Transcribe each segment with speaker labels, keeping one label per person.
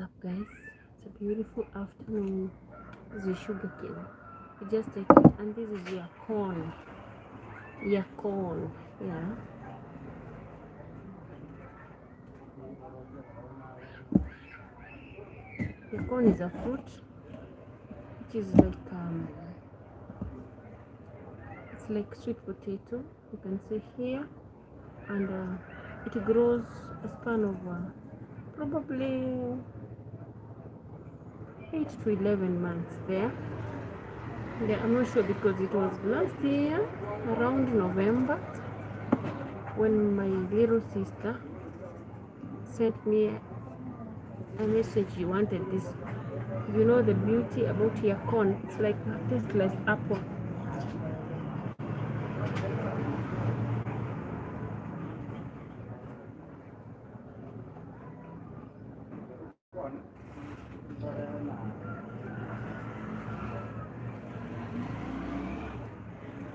Speaker 1: up, guys? It's a beautiful afternoon. This is sugar cane. You just take it, and this is your corn. Yeah. Your corn is a fruit, which is like it's like sweet potato. You can see here, and it grows a span of probably 8 to 11 months there. Yeah, I'm not sure because it was last year around November when my little sister sent me a message. She wanted this. You know the beauty about your corn, it's like tasteless apple.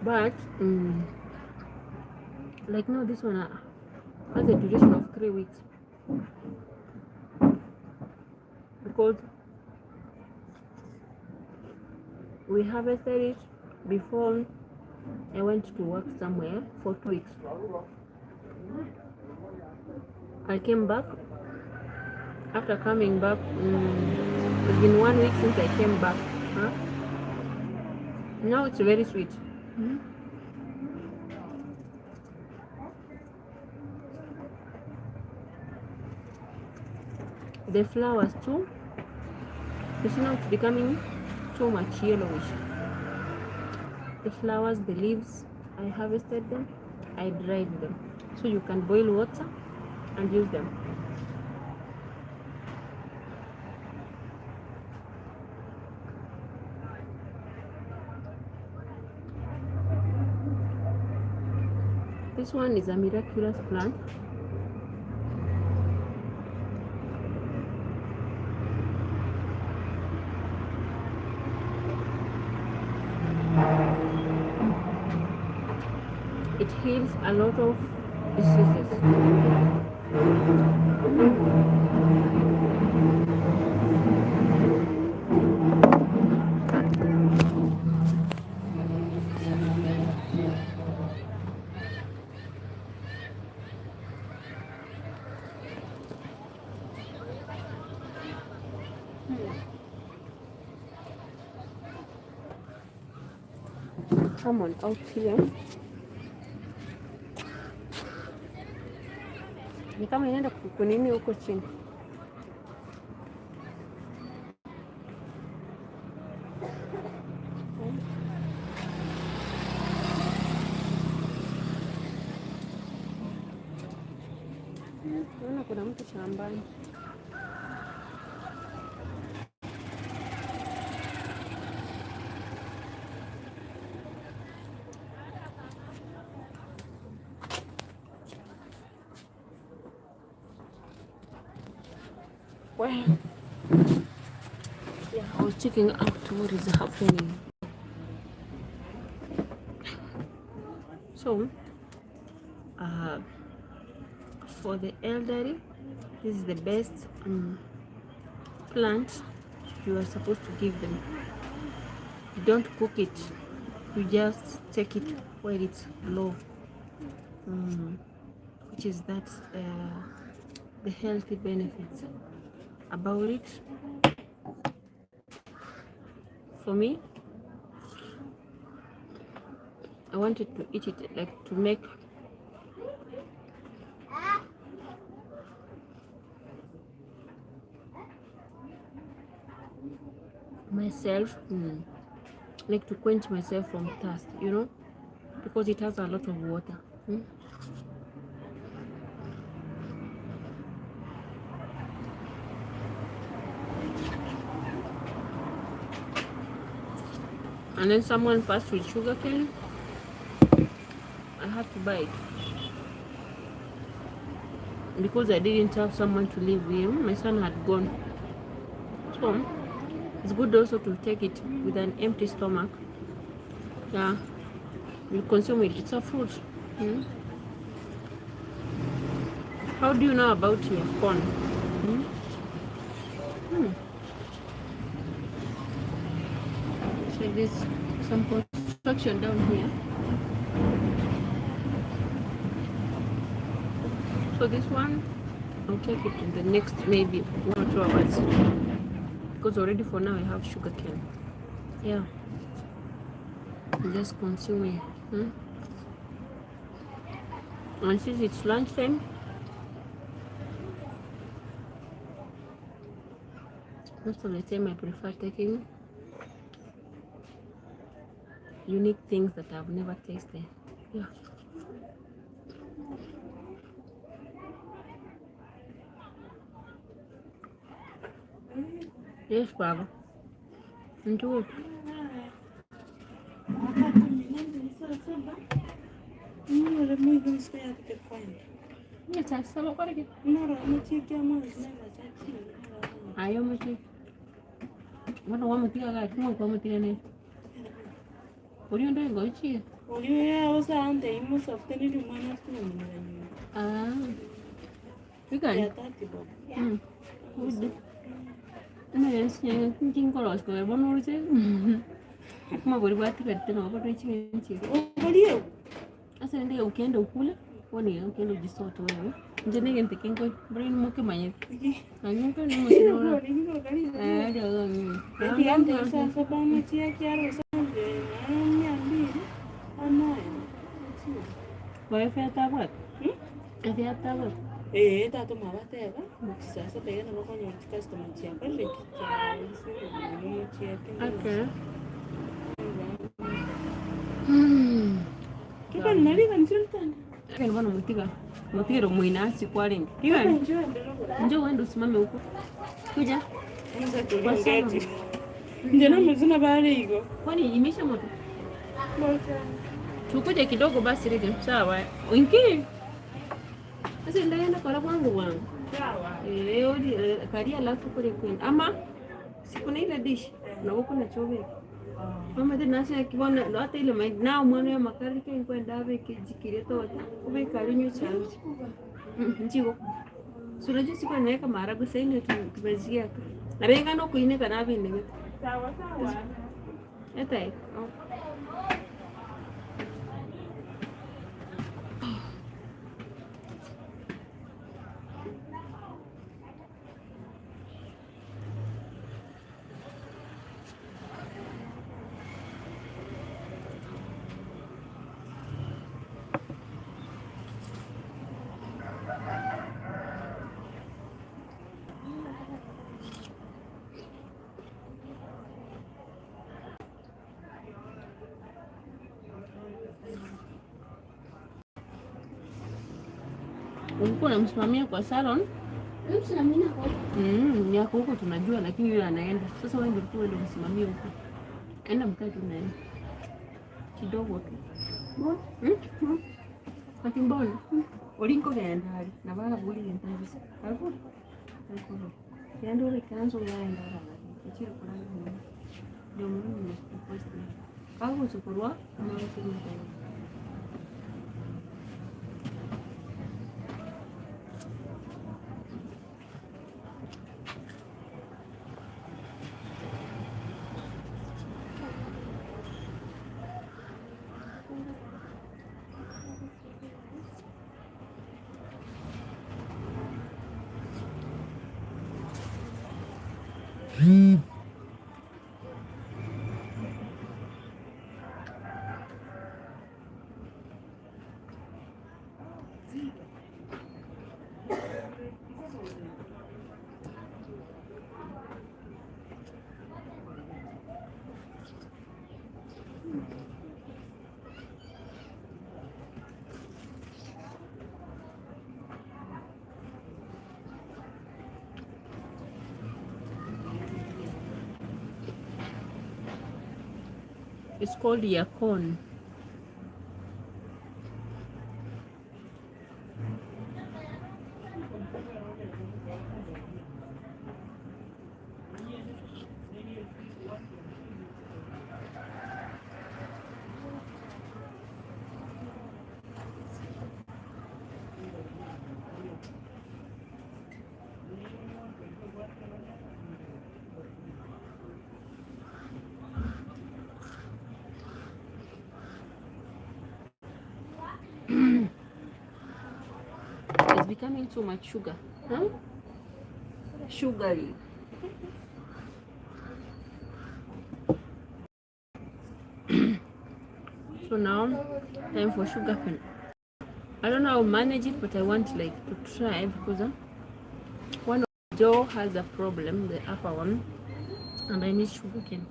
Speaker 1: But like no, this one has a duration of 3 weeks because we harvested it before I went to work somewhere for 2 weeks. I came back. After coming back, it's been 1 week since I came back. Now it's very sweet. The flowers too, you see now it's becoming too much yellowish. The flowers, the leaves, I harvested them, I dried them, so you can boil water and use them. This one is a miraculous plant. It heals a lot of diseases. Come on out here. Ni kama inaenda kunini huko chini. Naona kuna mtu shambani. Well, yeah, I was checking out what is happening. So, for the elderly, this is the best plant you are supposed to give them. You don't cook it, you just take it while it's low, which is that the healthy benefits about it. For me, I wanted to eat it, like to make myself like to quench myself from thirst, you know, because it has a lot of water. And then someone passed with sugarcane. I had to buy it because I didn't have someone to live with. My son had gone, so it's good also to take it with an empty stomach. Yeah, you consume it. It's a fruit. How do you know about your corn? Hmm. So there's some construction down here. So this one, I'll take it in the next maybe 1 or 2 hours. Because already for now I have sugar cane. Yeah. I'm just consuming. And since it's lunchtime, most of the time I prefer taking unique things that I've never tasted. Yeah. Yes, Baba. Enjoy it. Yes, I saw what again. I am with you. What a woman think I got more comedy in it. What are you doing? Go cheer. Ah, you can. Good. No, yes, thinking colors go. One more say. My body what to get to know, but reaching in cheer. I said, they okay, no cooler. 1 year, okay, no, just sort of. Jenny and thinking, go bring Moki Maya. I know, no, why fair tabat? If you have tabat. Tato mabateba. Sasa pega na bako nyo customer chia pale kia. Okay. Kipa nali kansultan. Kani bwana mutiga muina si kwa lengi. Kiwa njoo uende usimame huko. Kuja. Kwa sababu njana mzuna bahari iko. Kwani imesha moto? Tukuje kidogo basi rege. Sawa. Wingi. Sasa ndaenda kwa kwangu wangu. Sawa. Odi karia alafu kule kwenda. Ama siku na ile dish na huko na chobe. Mama de nasi kibona hata ile mai na mwana ya makari kwa kwenda beke jikire to ube kali nyu changu. Njiko. Sura jinsi kwa naweka maharagwe sasa ni tumezia. Na benga no kuine kana bine. Sawa sawa. Etai. Ulikuwa unamsimamia kwa salon? Msimamia huko. Yako huko tunajua lakini yule anaenda. Sasa wewe ndio ulikuwa ndio msimamia huko. Enda mkae tu naye. Kidogo tu. Kati mbona? Olinko genda hali. Na bala buli genda bisa. Alikuwa. Yando ile kanzo yaenda hali. Kichira kwa nini? Ndio mimi nimekupost. Kago chukurwa kama wewe. It's called Yakon. becoming too much sugar. Huh? Sugary. So now, time for sugar cane. I don't know how to manage it, but I want like to try because one of the jaw has a problem, the upper one, and I need sugar cane.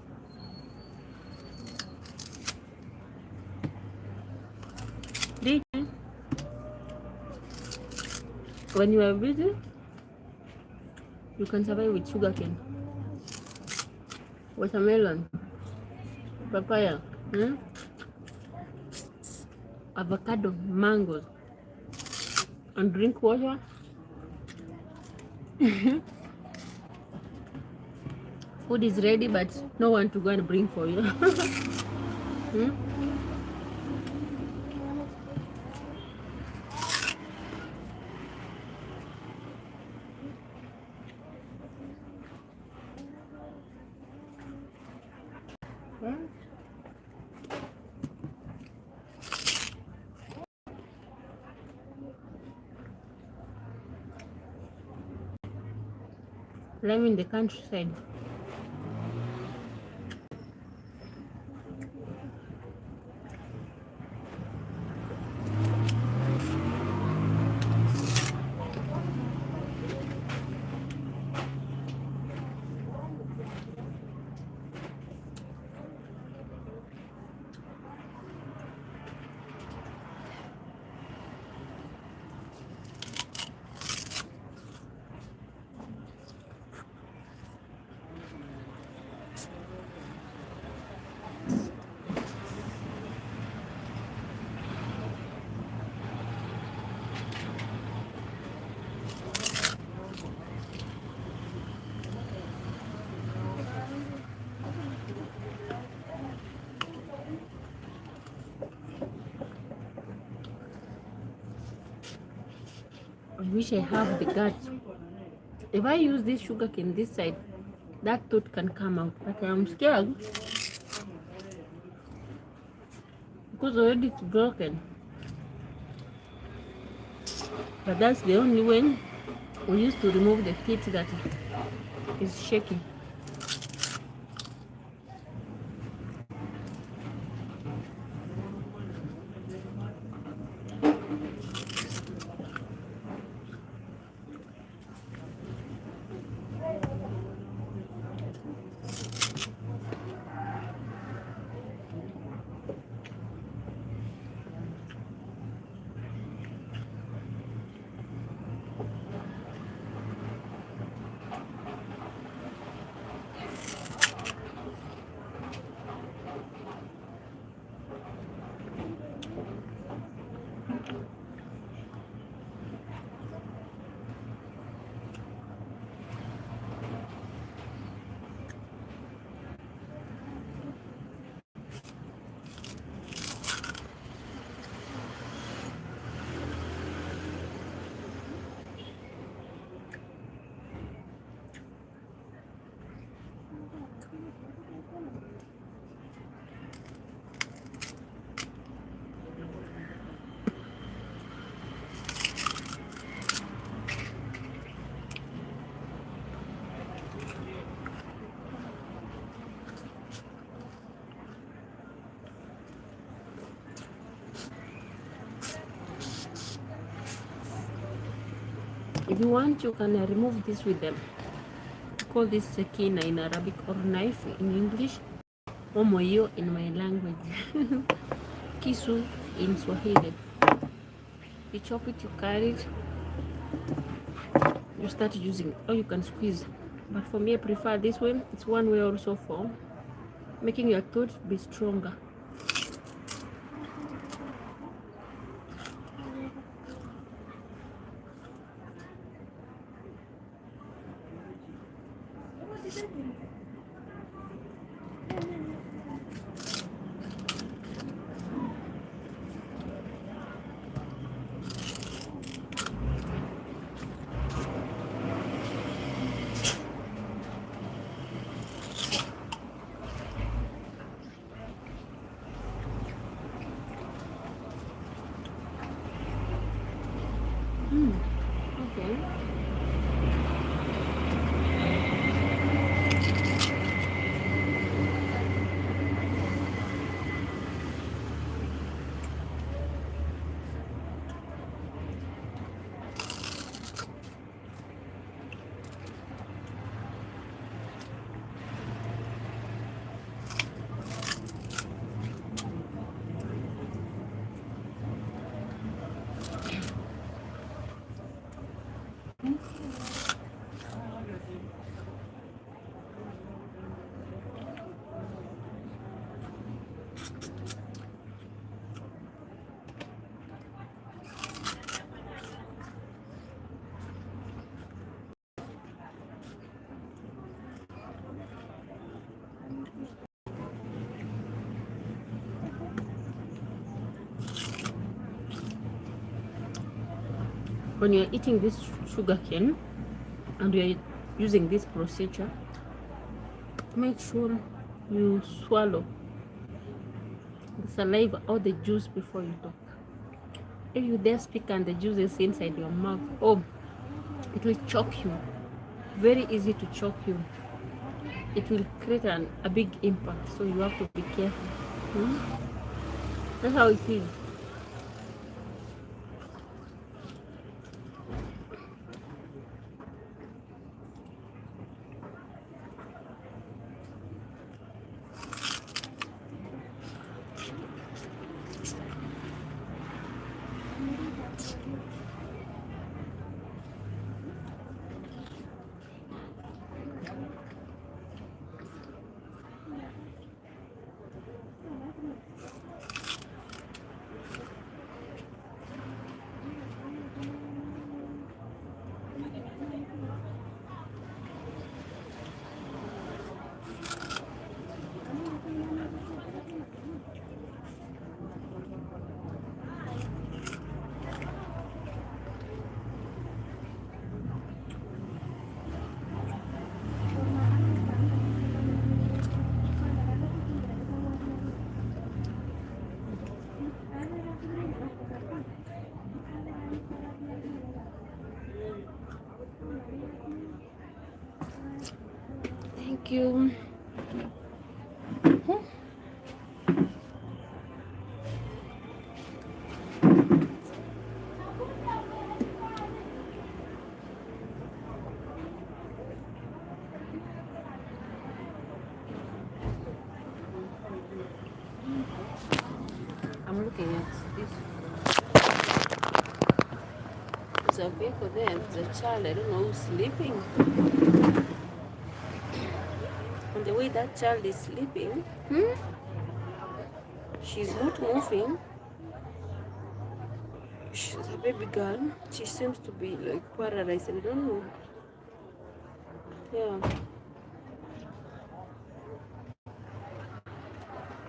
Speaker 1: When you are busy, you can survive with sugar cane, watermelon, papaya, avocado, mangoes, and drink water. Food is ready, but no one to go and bring for you. I'm in the countryside. I wish I have the guts. If I use this sugar cane this side, that tooth can come out, but I'm scared because already it's broken. But that's the only way we used to remove the teeth that is shaky. If you want, you can remove this with them. Call this sekina in Arabic or knife in English, or moyo in my language, kisu in Swahili. You chop it, you carry it, you start using it, or you can squeeze. But for me, I prefer this one. It's one way also for making your tooth be stronger. when you're eating this sugar cane and you're using this procedure, make sure you swallow the saliva or the juice before you talk. If you dare speak and the juice is inside your mouth, oh, it will choke you. Very easy to choke you. It will create a big impact, so you have to be careful. That's how it is. Thank you. I'm looking at this. There's a vehicle there. There's a child. I don't know who's sleeping. And the way that child is sleeping, she's not moving. She's a baby girl. She seems to be like paralyzed. I don't know. Yeah.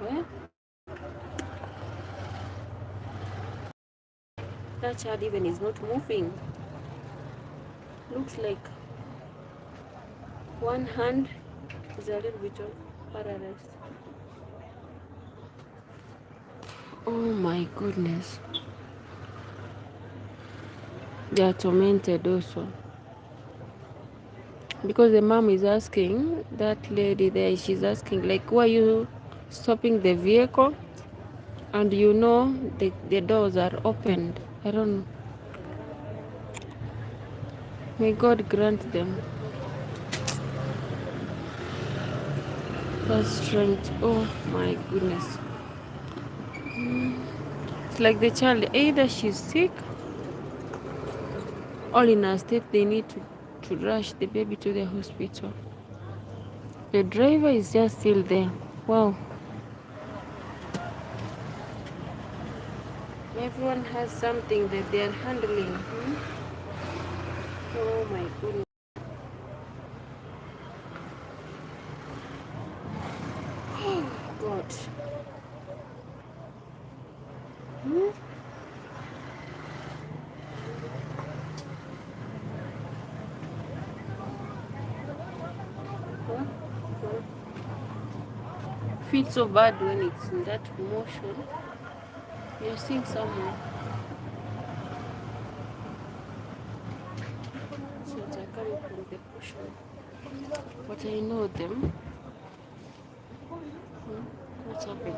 Speaker 1: Well, that child even is not moving. Looks like one hand is a little bit of paralyzed. Oh my goodness. They are tormented also. Because the mom is asking, that lady there, she's asking, like, why are you stopping the vehicle? And you know the doors are opened. I don't know. May God grant them that strength. Oh my goodness. It's like the child, either she's sick or in a state they need to rush the baby to the hospital. The driver is just still there. Wow. Everyone has something that they are handling. Oh my goodness. Oh God. Feels so bad when it's in that motion. You're seeing someone. So they're coming from the motion. But I know them. What's happening?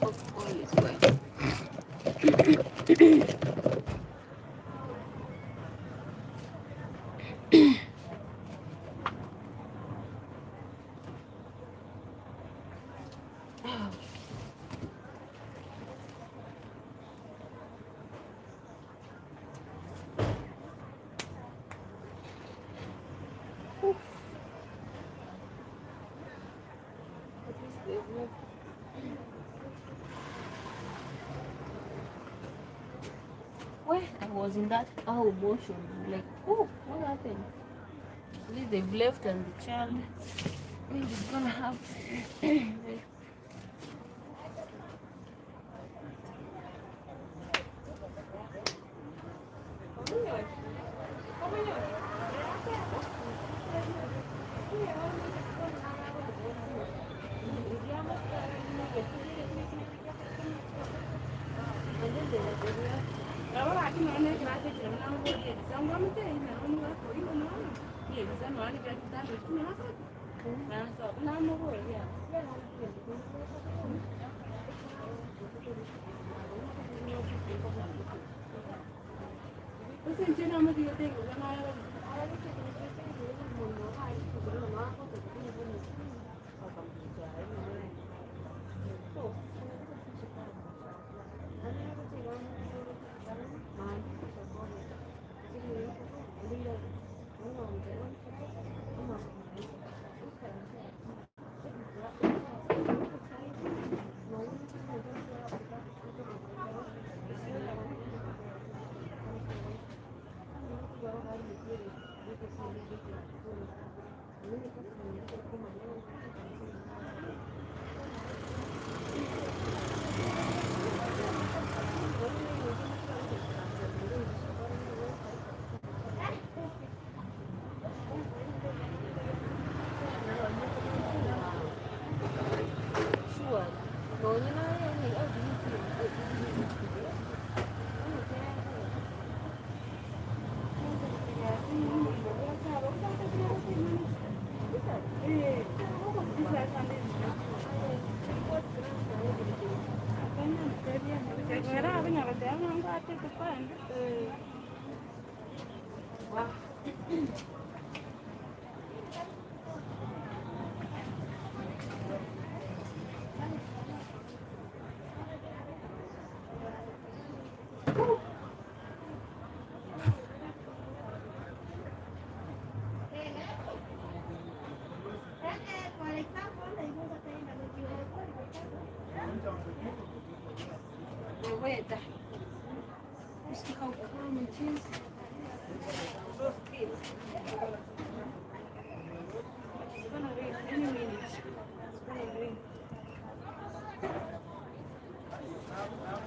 Speaker 1: Hope all is well. Where I was in that motion, like, oh, what happened? At least they've left and the child is gonna have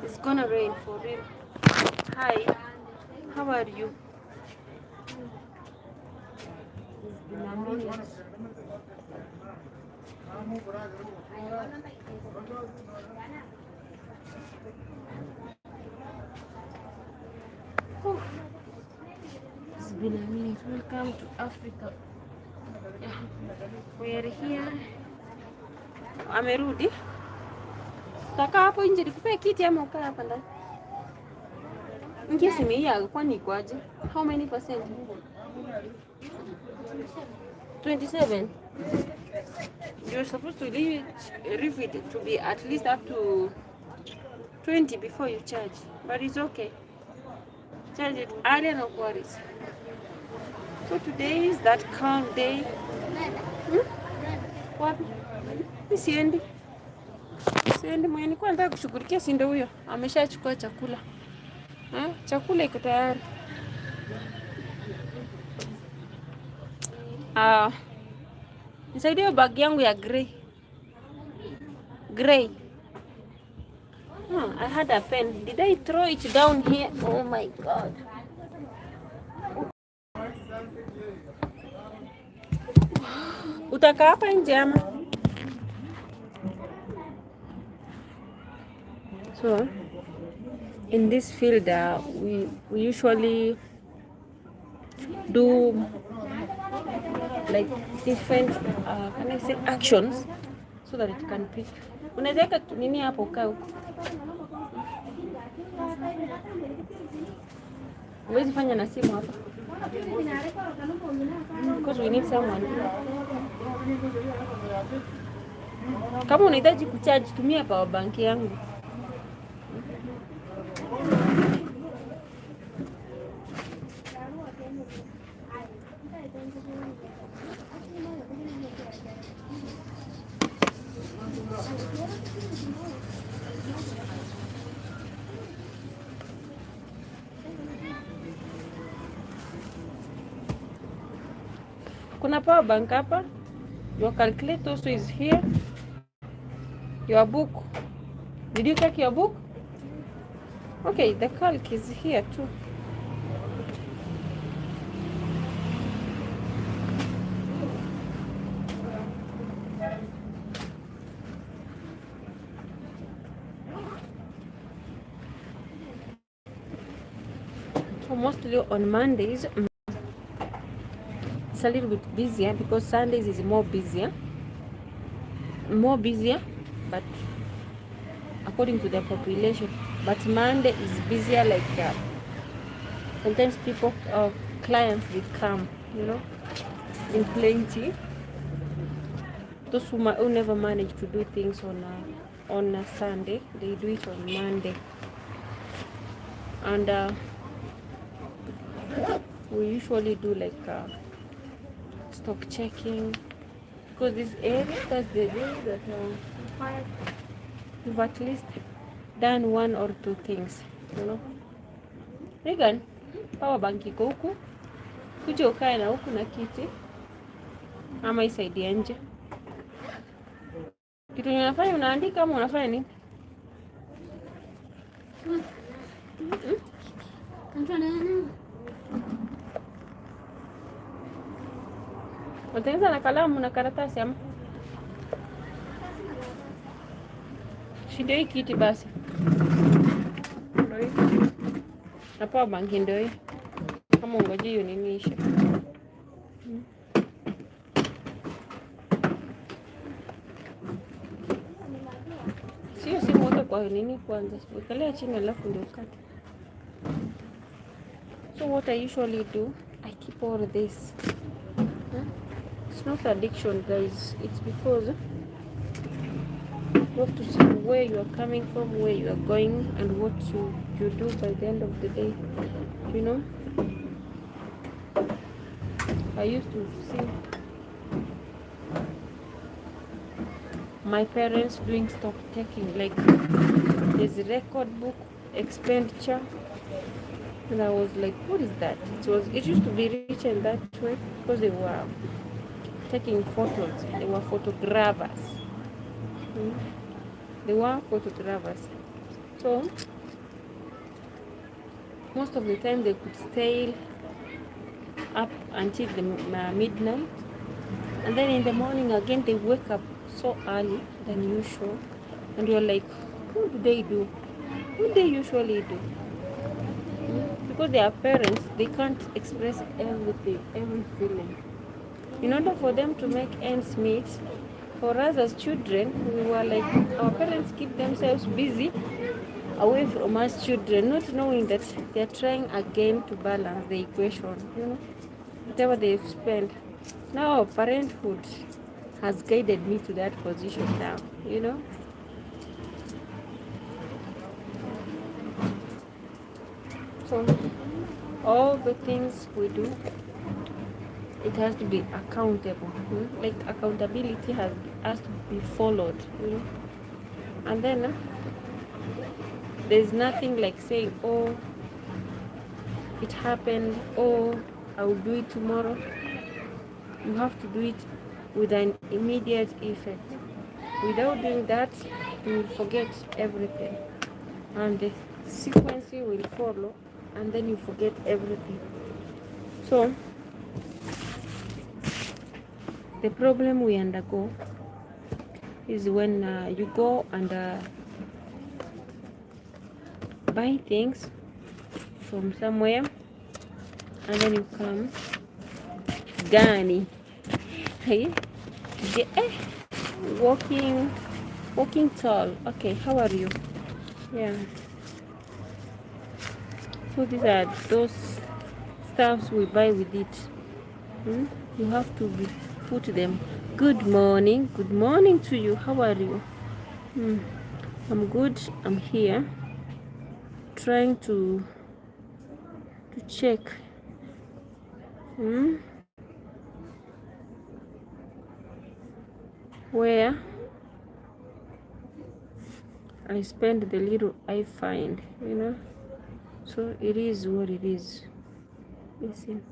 Speaker 1: It's gonna rain for real. Hi, how are you? It's been a minute. Welcome to Africa. Yeah. We are here. Amerudi. Taka hapo nje nikupe kiti ama ukaa hapa ndani? Ingia simu hii kwani kwaje? How many percent? 27. You're supposed to leave it to be at least up to 20 before you charge, but it's okay. Charge it early, no worries. So today is that calm day. Wapi? Siendi mwenye nilikuwa nataka kushughulikia, si ndio huyo ameshachukua chakula. Chakula iko tayari. Nisaidie bag yangu ya grey. I had a pen. Did I throw it down here? Oh my God. Utakaa hapa nje ama? So, in this field, we usually do like different can I say actions so that it can pick. Unaweza weka nini hapo ukaa huko? Uwezi fanya na simu hapa. Because we need someone. Kama unahitaji kucharge, tumia power bank yangu. Kuna power bank hapa. Your calculator also is here. Your book. Did you take your book? Okay, the calc is here too. So mostly on Mondays, it's a little bit busier because Sundays is more busier, but according to the population. But Monday is busier, like sometimes people, clients, they come, in plenty. Those who never manage to do things on a Sunday, they do it on Monday. And we usually do like stock checking, because this area, that's the day that we've at least done 1 or 2 things, Regan, power bank iko huku, kuja ukae na huku na kiti ama isaidie nje. Kitu unafanya unaandika ama unafanya nini? Unatengeneza na kalamu na karatasi ama? Ndio hii kiti basi. Ndio hii. Na power bank ndio hii. Kama ungoje hiyo nini ishe. Sio si moto kwa nini kwanza? Ukalea chini alafu ndio ukate. So what I usually do, I keep all this. It's not addiction, guys. It's because you have to see where you are coming from, where you are going, and what you do by the end of the day. I used to see my parents doing stock taking, like there's a record book, expenditure, and I was like, what is that? It used to be written that way because they were taking photos. They were photographers. So most of the time they could stay up until the midnight, and then in the morning again they wake up so early than usual, and you're like, what do they do? What they usually do? Because they are parents, they can't express everything, every feeling. In order for them to make ends meet, for us as children, we were like, our parents keep themselves busy away from us children, not knowing that they're trying again to balance the equation, whatever they've spent. Now parenthood has guided me to that position now, So all the things we do, it has to be accountable. Like accountability has to be followed. And then there's nothing like saying, oh, it happened, oh, I'll do it tomorrow. You have to do it with an immediate effect. Without doing that, you will forget everything, and the sequence will follow, and then you forget everything. So the problem we undergo is when you go and buy things from somewhere, and then you come gani, hey, walking tall. Okay, how are you? Yeah. So these are those stuffs we buy with it. You have to put them. Good morning to you. How are you? I'm good. I'm here trying to check where I spend the little I find, So it is what it is. Listen.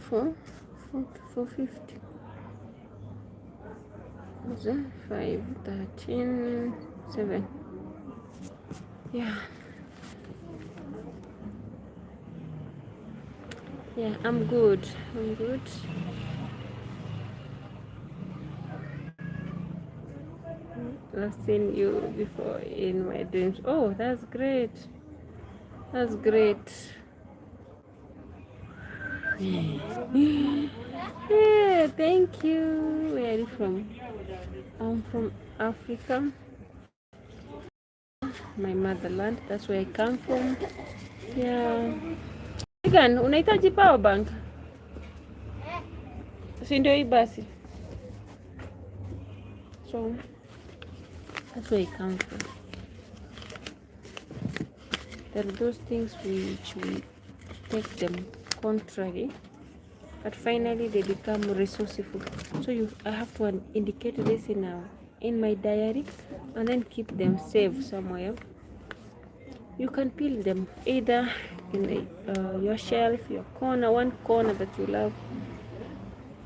Speaker 1: 450. 5, 13, 7. Yeah. Yeah, I'm good. I've seen you before in my dreams. Oh, that's great. Yeah, thank you. Where are you from? I'm from Africa, my motherland. That's where I come from. Yeah. Megan, unahitaji power bank? Si ndio hii basi. So that's where I come from. There are those things which we take them contrary, but finally they become resourceful. So I have to indicate this in my diary and then keep them safe somewhere. You can peel them either in your shelf, your corner, one corner that you love.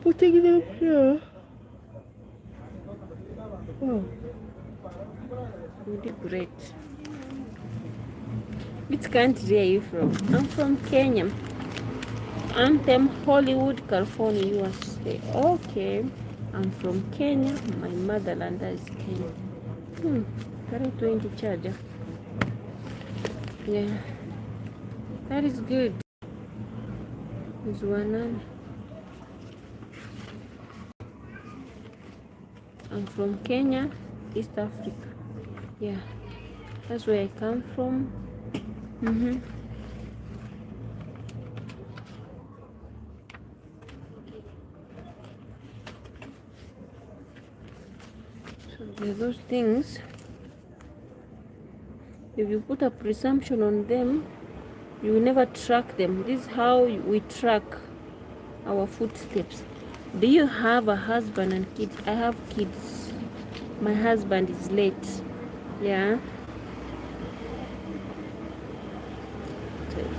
Speaker 1: Putting them here. Oh, you did great. Which country are you from? I'm from Kenya. Anthem, Hollywood, California, USA. Okay. I'm from Kenya. My motherland is Kenya. Carry 20 charger. Yeah. That is good. There's one. I'm from Kenya, East Africa. Yeah. That's where I come from. So there are those things. If you put a presumption on them, you will never track them. This is how we track our footsteps. Do you have a husband and kids? I have kids. My husband is late. Yeah.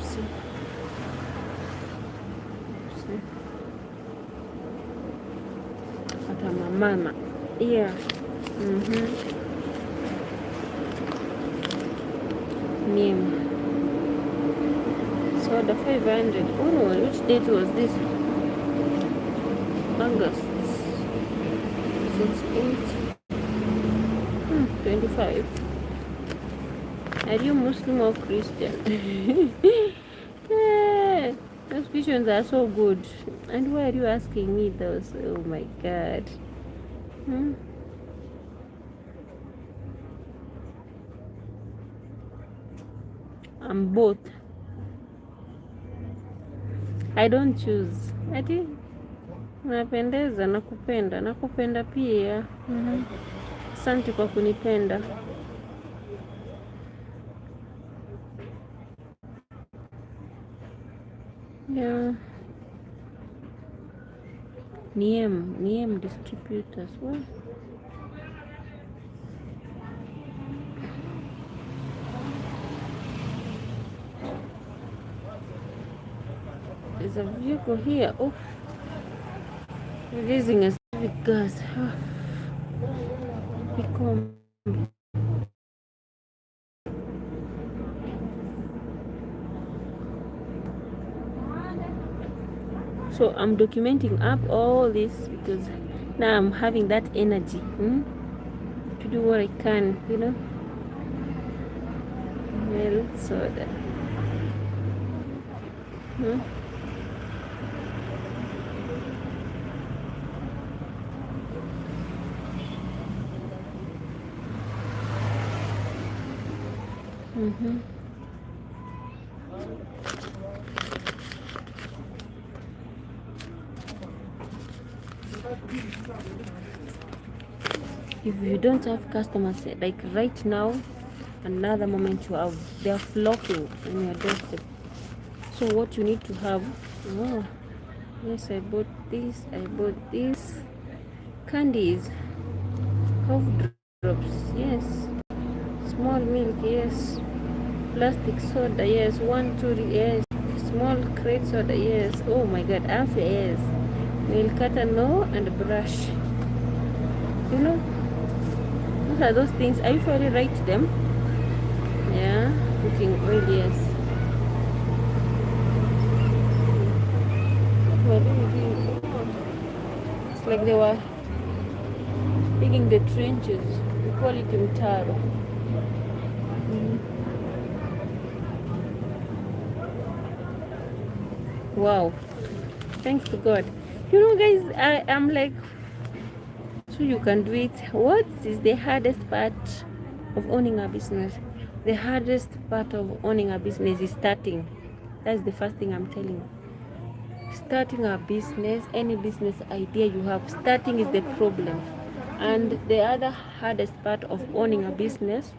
Speaker 1: So, Ata mama. Yeah. Name. So the 500. Oh no, which date was this? August 6, 8, 25. Are you Muslim or Christian? Yeah, those questions are so good. And why are you asking me those? Oh my God. I'm both. I don't choose. Ati napendeza, nakupenda pia. Asante kwa kunipenda. Yeah. Niem distributors. What? There's a vehicle here. Oh, releasing a civic gas. Become. So I'm documenting up all this because now I'm having that energy to do what I can, Milk soda. If you don't have customers, like right now, another moment they're flocking on your doorstep. So what you need to have, yes, I bought this, candies, cough drops, yes, small milk, yes, plastic soda, yes, 1, 2, yes, small crate soda, yes, oh my God, Alpha, yes, nail cutter, no, and brush. What are those things? I usually write them. Yeah, cooking oil, yes. It's like they were digging the trenches. We call it mtaro. Wow. Thanks to God. You know, guys, I'm like, so you can do it. What is the hardest part of owning a business? The hardest part of owning a business is starting. That's the first thing I'm telling you. Starting a business, any business idea you have, starting is the problem. And the other hardest part of owning a business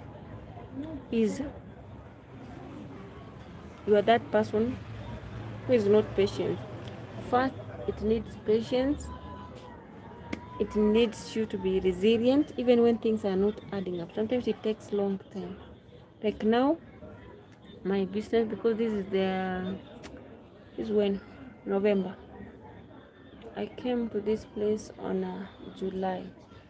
Speaker 1: is you are that person who is not patient. First, it needs patience. It needs you to be resilient even when things are not adding up. Sometimes it takes long time. Like now, my business, because this is when November. I came to this place on July.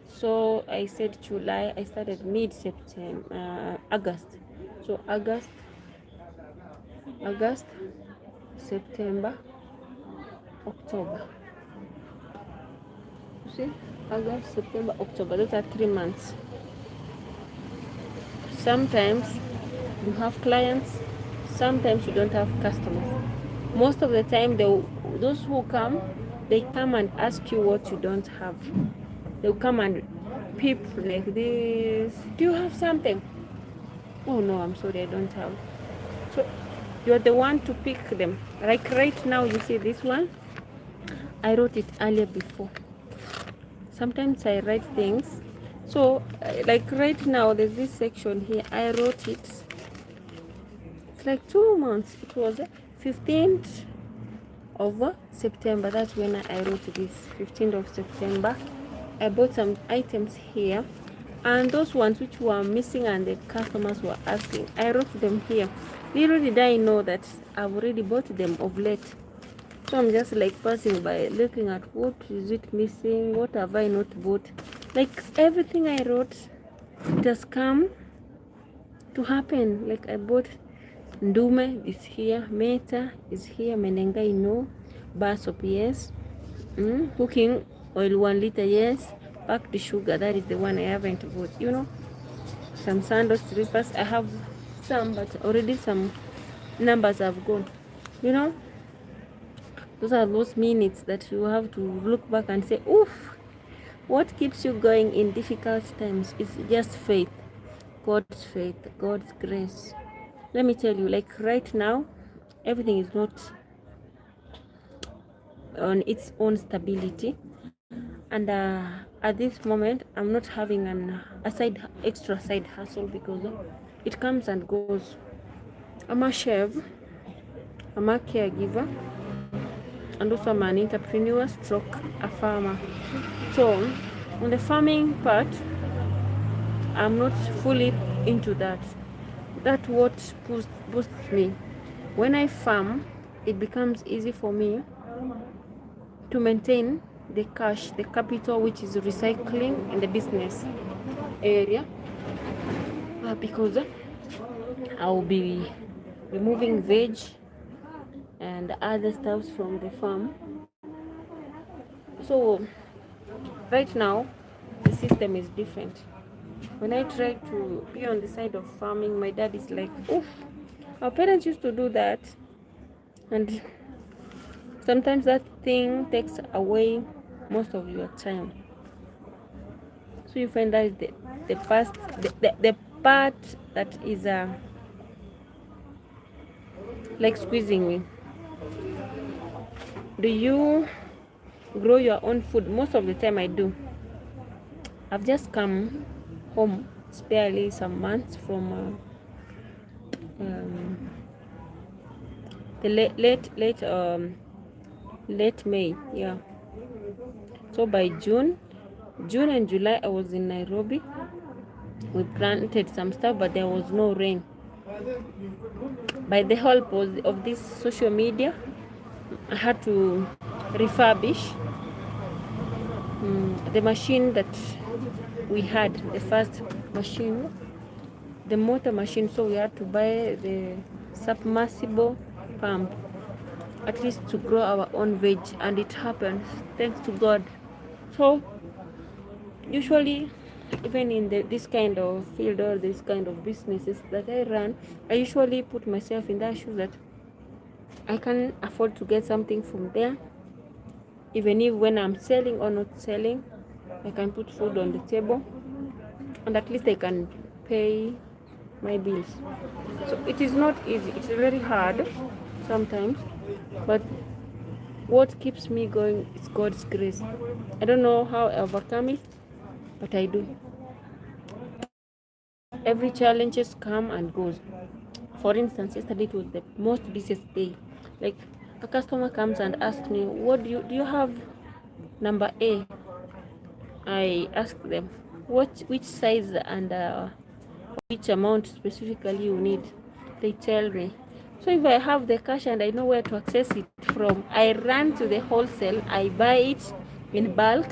Speaker 1: So I said July, I started mid-September, August. So August, September, October. You see, August, September, October. Those are 3 months. Sometimes you have clients, sometimes you don't have customers. Most of the time, those who come, they come and ask you what you don't have. They'll come and peep like this. Do you have something? Oh no, I'm sorry, I don't have. So you're the one to pick them. Like right now, you see this one. I wrote it earlier before. Sometimes I write things. So like right now, there's this section here. I wrote it. It's like 2 months. It was 15th of September. That's when I wrote this. 15th of September. I bought some items here, and those ones which were missing and the customers were asking, I wrote them here. Little did I know that I've already bought them of late. So I'm just like passing by, looking at what is it missing, what have I not bought. Like everything I wrote, it has come to happen. Like I bought Ndume is here, Meta is here, Menengai no, bar soap yes, cooking oil 1 liter yes, packed sugar, that is the one I haven't bought. You know, some sandals, slippers, I have some, but already some numbers have gone. You know, those are those minutes that you have to look back and say, oof, what keeps you going in difficult times is just faith, God's faith, God's grace. Let me tell you, like right now, everything is not on its own stability. And at this moment, I'm not having extra side hustle because it comes and goes. I'm a chef, I'm a caregiver, and also I'm an entrepreneur stroke a farmer. So on the farming part, I'm not fully into that. That's what boosts me. When I farm, it becomes easy for me to maintain the cash, the capital, which is recycling in the business area, because I'll be removing veg and other stuffs from the farm. So right now the system is different. When I try to be on the side of farming, my dad is like, oof, our parents used to do that, and sometimes that thing takes away most of your time. So you find that is the part that is like squeezing me. Do you grow your own food? Most of the time I do. I've just come home sparely some months from the late May, yeah. So by June and July I was in Nairobi. We planted some stuff, but there was no rain. By the help of this social media, I had to refurbish the machine that we had, the first machine, the motor machine. So we had to buy the submersible pump, at least to grow our own veg, and it happened, thanks to God. So usually, even in this kind of field or this kind of businesses that I run, I usually put myself in that shoes that I can afford to get something from there even if when I'm selling or not selling, I can put food on the table, and at least I can pay my bills. So it is not easy, it's very hard sometimes, but what keeps me going is God's grace. I don't know how I overcome it, but I do. Every challenges come and goes. For instance, yesterday it was the most busiest day. Like a customer comes and asks me, "What do you have number A?" I ask them, which size and which amount specifically you need. They tell me. So if I have the cash and I know where to access it from, I run to the wholesale, I buy it in bulk,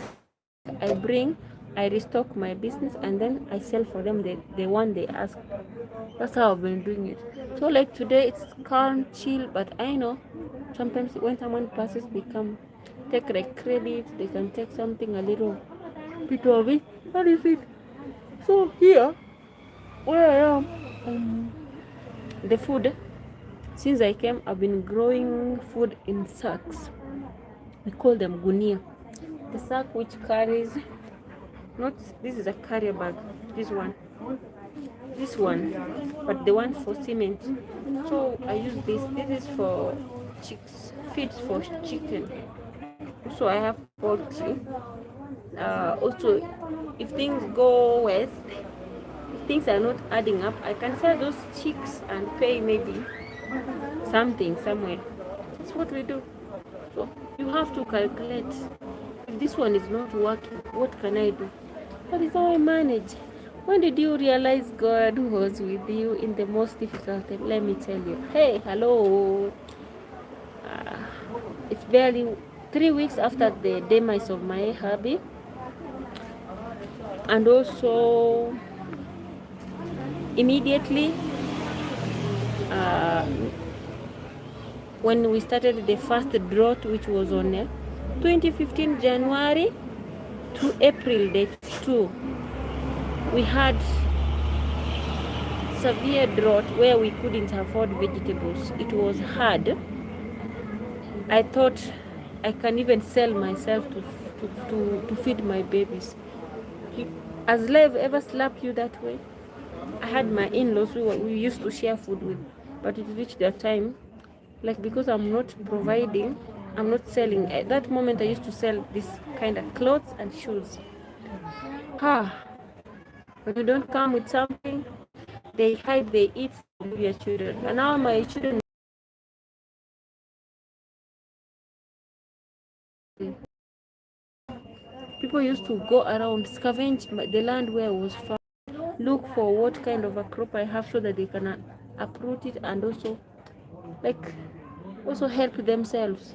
Speaker 1: I bring, I restock my business, and then I sell for them the one they ask. That's how I've been doing it. So like today it's calm, chill, but I know sometimes when someone passes, they come take like credit, they can take something a little bit of it. What is it? So here where I am, the food, since I came, I've been growing food in sacks. We call them gunia. The sack which carries, not this is a carrier bag, this one, but the one for cement. So I use this. This is for chicks, feeds for chicken. So I have poultry. Also, if things go west, if things are not adding up, I can sell those chicks and pay maybe something somewhere. That's what we do. So you have to calculate. If this one is not working, what can I do? That is how I manage. When did you realize God was with you in the most difficult time? Let me tell you. Hey, hello. Uh, it's barely 3 weeks after the demise of my hubby, and also immediately uh, when we started the first drought, which was on 2015 January to April date 2, we had severe drought where we couldn't afford vegetables. It was hard. I thought I can even sell myself to feed my babies. Has life ever slapped you that way? I had my in-laws we used to share food with, but it reached a time, like because I'm not providing, I'm not selling. At that moment, I used to sell this kind of clothes and shoes. When you don't come with something, they hide, they eat from your children. And now my children, people used to go around, scavenge the land where I was found, look for what kind of a crop I have so that they can uproot it and also like also help themselves.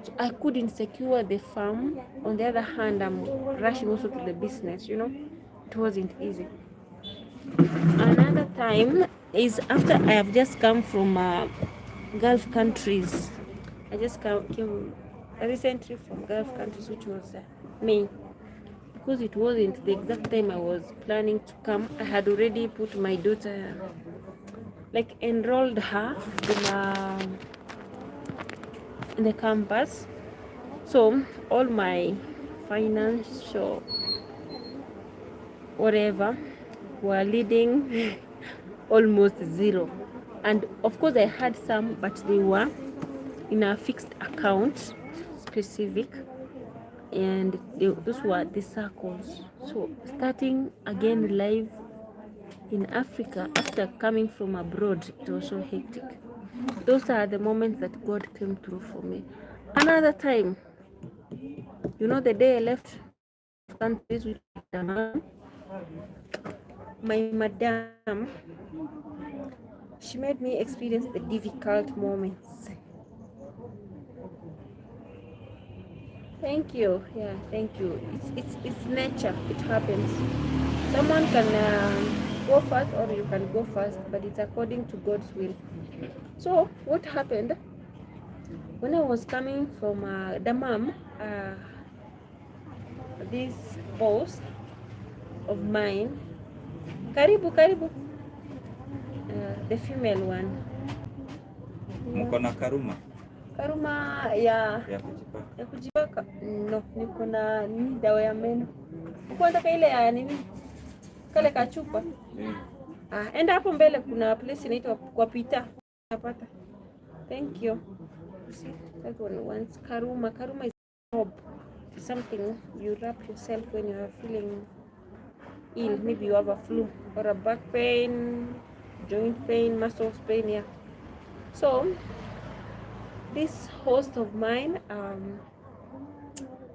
Speaker 1: So I couldn't secure the farm. On the other hand, I'm rushing also to the business. It wasn't easy. Another time is after I have just come from Gulf countries. I just came recently from Gulf countries, which was May. Because it wasn't the exact time I was planning to come, I had already put my daughter, like enrolled her in the campus. So all my financial whatever were leading almost zero. And of course I had some, but they were in a fixed account specific, and those were the circles. So starting again live in Africa after coming from abroad, it was so hectic. Those are the moments that God came through for me. Another time, the day I left countries with my madam, she made me experience the difficult moments. Thank you. Yeah, thank you. It's nature. It happens. Someone can go first, or you can go first, but it's according to God's will. So what happened when I was coming from Dammam? This boss of mine, karibu, the female one.
Speaker 2: Mko na Karuma? Karuma ya kujipaka. No, niko na nini, dawa ya meno. Uko nataka ile ya nini? Kale kachupa. Enda hapo mbele kuna place inaitwa kwa Pita. Napata. Thank you. See, that one once Karuma. Karuma is hope. Something you wrap yourself when you are feeling ill. Maybe you have a flu or a back pain, joint pain, muscles pain, yeah. So this host of mine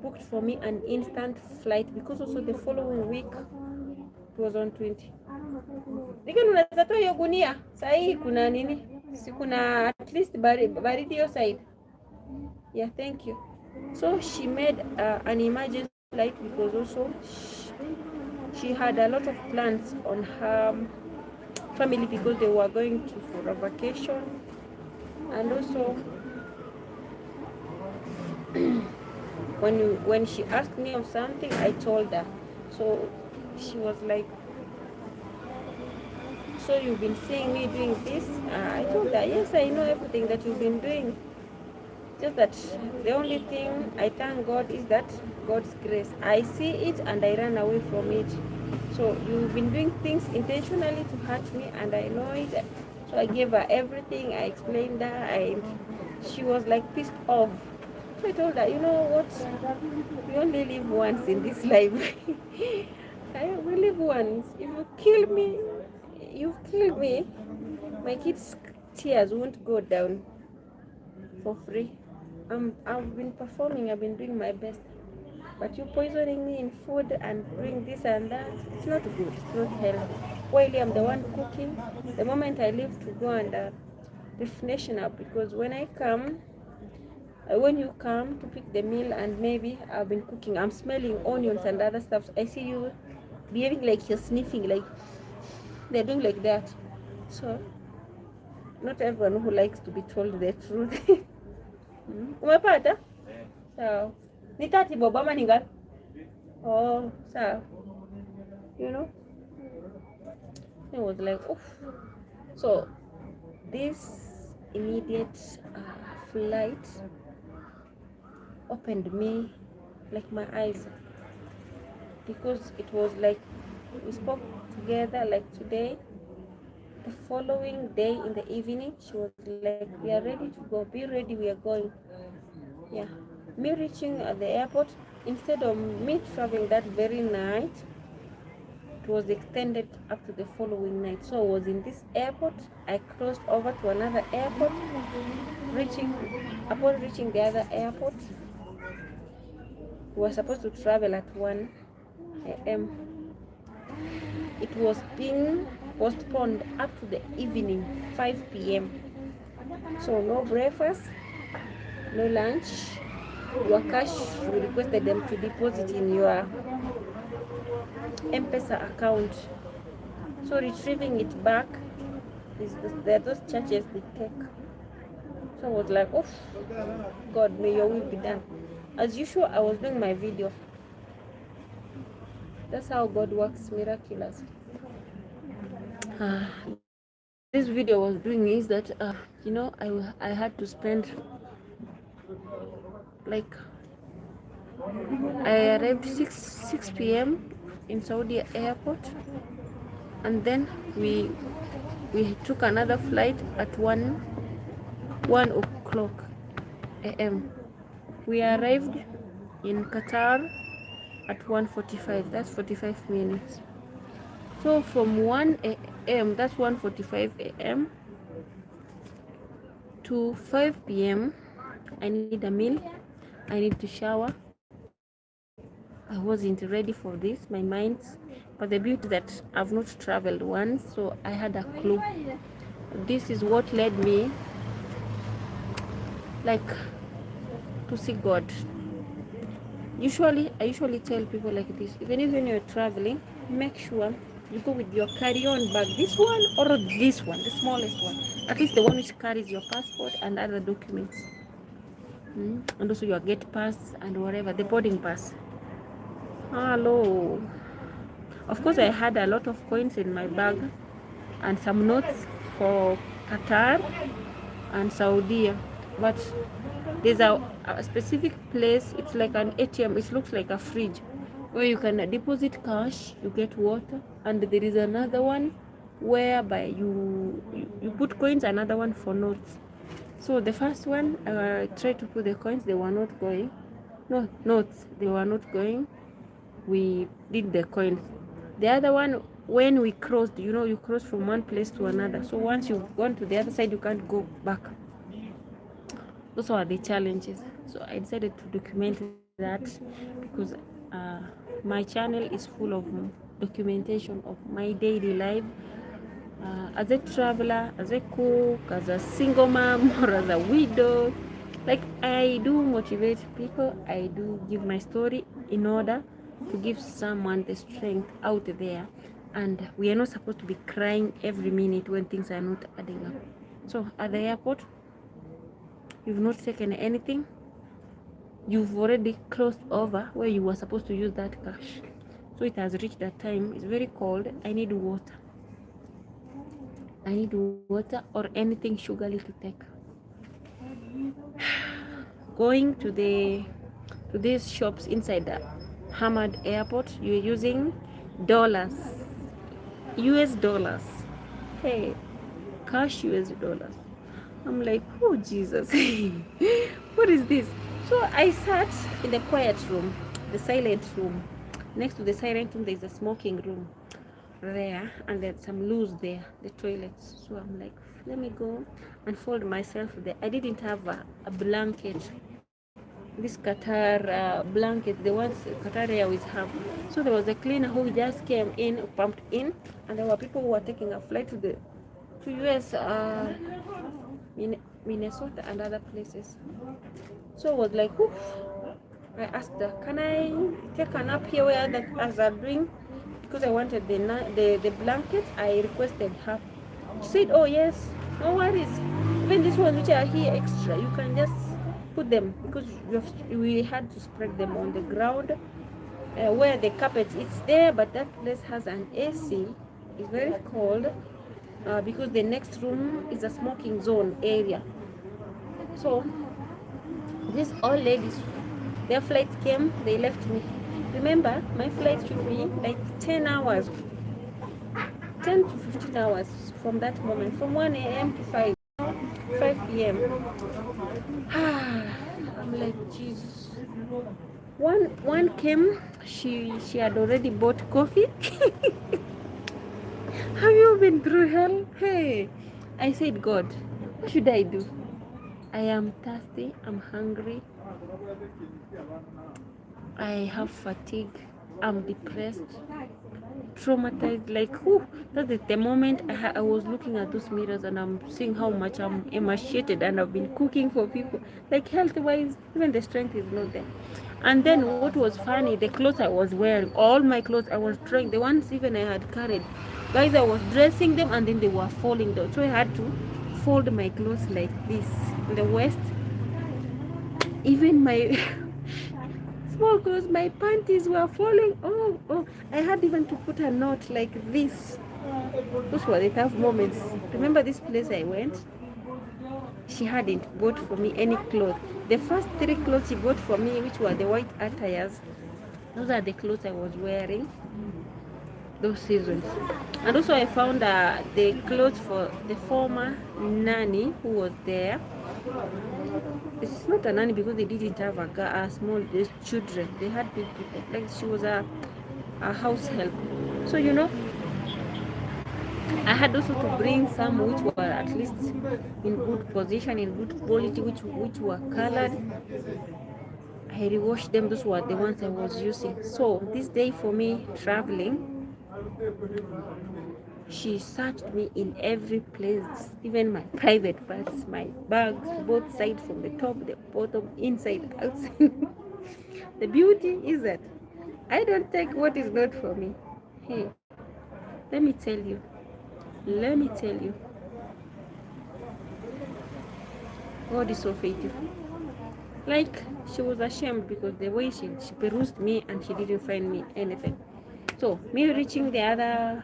Speaker 2: booked for me an instant flight because also the following week it was on 20. Nikana unaweza toa hiyo gunia. Sasa kuna nini? Si kuna at least baridi hiyo side. Yeah, thank you. So she made an emergency flight because also she had a lot of plans on her family because they were going to for a vacation, and also when she asked me of something, I told her. So she was like, so you've been seeing me doing this? I told her, yes, I know everything that you've been doing. Just that the only thing I thank God is that God's grace. I see it and I run away from it. So you've been doing things intentionally to hurt me, and I know it. So I gave her everything. I explained her. She was like pissed off. So I told her, you know what? We only live once in this life. We live once. If you kill me, you've killed me. My kids' tears won't go down for free. I've been performing. I've been doing my best. But you poisoning me in food and doing this and that, it's not good, it's not healthy. While I'm the one cooking, the moment I leave to go and definition up, because when I come, when you come to pick the meal and maybe I've been cooking, I'm smelling onions and other stuff, I see you behaving like you're sniffing, like they're doing like that. So, not everyone who likes to be told the truth. Umepata? So, ni 30 bob ama ni ngapi? Oh, so you know, it was like, oof. So this immediate flight opened me like my eyes, because it was like we spoke together like today. The following day in the evening, she was like, we are ready to go, be ready, we are going. Yeah, me reaching at the airport, instead of me traveling that very night, it was extended up to the following night. So I was in this airport, I crossed over to another airport. Upon reaching the other airport, we were supposed to travel at 1 a.m. It was being postponed up to the evening 5 p.m. So no breakfast, no lunch. Your cash, we requested them to deposit in your M-Pesa account. So retrieving it back, there are those charges they take. So I was like, oh God, may your will be done. As usual, I was doing my video. That's how God works miraculously. This video I was doing is that you know, I had to spend, like, I arrived 6 p.m. in Saudi airport, and then we took another flight at 1 o'clock a.m. We arrived in Qatar at 1:45. That's 45 minutes. So from 1 a.m., that's 1:45 a.m. to 5 p.m. I need a meal, I need to shower. I wasn't ready for this, my mind, but the beauty that I've not traveled once, so I had a clue. This is what led me, like, to see God. I usually tell people like this, even if when you're traveling, make sure you go with your carry-on bag, this one or this one, the smallest one, at least the one which carries your passport and other documents, and also your gate pass and whatever, the boarding pass. Hello. Of course, I had a lot of coins in my bag and some notes for Qatar and Saudi, but
Speaker 1: There's a specific place. It's like an ATM. It looks like a fridge where you can deposit cash, you get water, and there is another one whereby you put coins, another one for notes. So the first one, I tried to put the coins, they were not going. No, notes, they were not going. We did the coins. The other one, when we crossed, you cross from one place to another. So once you've gone to the other side, you can't go back. Those are the challenges. So I decided to document that because my channel is full of documentation of my daily life as a traveler, as a cook, as a single mom, or as a widow. Like, I do motivate people. I do give my story in order to give someone the strength out there. And we are not supposed to be crying every minute when things are not adding up. So at the airport, you've not taken anything. You've already closed over where you were supposed to use that cash. So it has reached that time. It's very cold. I need water. I need water or anything sugary to take. Going to these shops inside the Hamad Airport, you're using dollars, US dollars. Hey, cash US dollars. I'm like, oh Jesus, what is this? So I sat in the quiet room, the silent room. Next to the silent room, there's a smoking room there, and there's some loose there, the toilets. So I'm like, let me go and fold myself there. I didn't have a blanket, this Qatar blanket, the ones Qatar Airways have. So there was a cleaner who just came in, pumped in, and there were people who were taking a flight to US, Minnesota and other places. So I was like, oof. I asked her, can I take a nap here where others are doing? Because I wanted the blanket. I requested her. She said, oh yes, no worries. Even these ones which are here extra, you can just put them, because we had to spread them on the ground where the carpet it's there, but that place has an AC. It's very cold because the next room is a smoking zone area. So these old ladies, their flights came, they left me. Remember, my flight should be like 10 hours, 10 to 15 hours from that moment, from 1 a.m. to 5 p.m. I'm like, Jesus. One came, she had already bought coffee. Have you been through hell? Hey, I said, God, what should I do? I am thirsty, I'm hungry, I have fatigue, I'm depressed, traumatized. Like, whew, that's the moment I was looking at those mirrors and I'm seeing how much I'm emaciated, and I've been cooking for people. Like, health-wise, even the strength is not there. And then what was funny, the clothes I was wearing, all my clothes I was throwing, the ones even I had carried, guys, I was dressing them and then they were falling down. So I had to fold my clothes like this in the waist. Even my small clothes, my panties were falling. Oh, I had even to put a knot like this. Those were the tough moments. Remember this place I went? She hadn't bought for me any clothes. The first 3 clothes she bought for me, which were the white attires, those are the clothes I was wearing those seasons. And also I found the clothes for the former nanny who was there. This is not a nanny because they didn't have a small children. They had big people. Like, she was a house help. So I had also to bring some which were at least in good position, in good quality, which were colored. I rewashed them. Those were the ones I was using. So this day for me traveling, she searched me in every place, even my private parts, my bags, both sides, from the top, the bottom, inside, outside. The beauty is that I don't take what is not for me. Hey, let me tell you, God is so faithful. Like, she was ashamed because the way she perused me and she didn't find me anything. So me reaching the other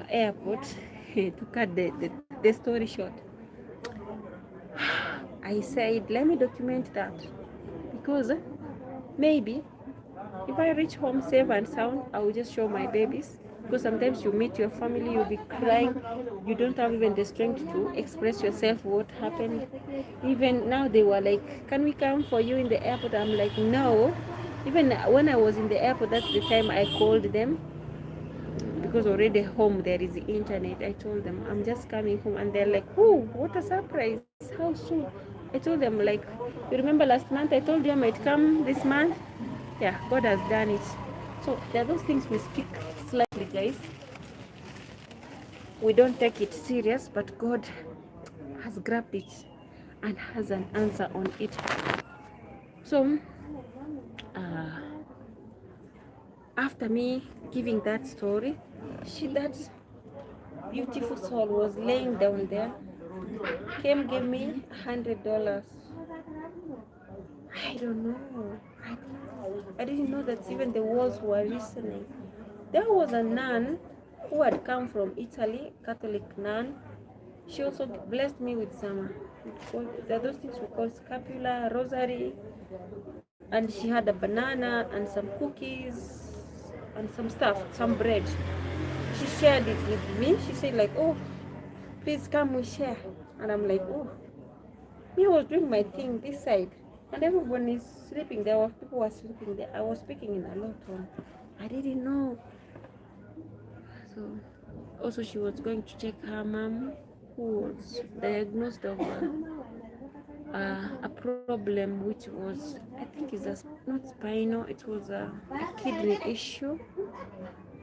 Speaker 1: airport, to cut the story short,
Speaker 2: I said, let me document that, because maybe if I reach home safe and sound, I will just show my babies. Because sometimes you meet your family, you'll be crying, you don't have even the strength to express yourself what happened. Even now, they were like, can we come for you in the airport? I'm like, no. Even when I was in the airport, that's the time I called them, because already home there is the internet. I told them I'm just coming home, and they're like, oh, what a surprise, how soon? I told them, like, you remember last month I told you I might come this month? Yeah, God has done it. So there are those things we speak slightly, guys. We don't take it serious, but God has grabbed it and has an answer on it. So uh, after me giving that story, that beautiful soul was laying down there, came gave me $100. I don't know. I didn't know that even the walls were listening. There was a nun who had come from Italy, Catholic nun. She also blessed me with some, there are those things we call scapula, rosary, and she had a banana and some cookies and some stuff, some bread. She shared it with me. She said, like, oh, please come, we share. And I'm like, oh, me, I was doing my thing this side, and everyone is sleeping. There were people who were sleeping there. I was speaking in a low tone. I didn't know. So also she was going to check her mom, who was diagnosed of a problem which was, I think, is not spinal. It was a kidney issue.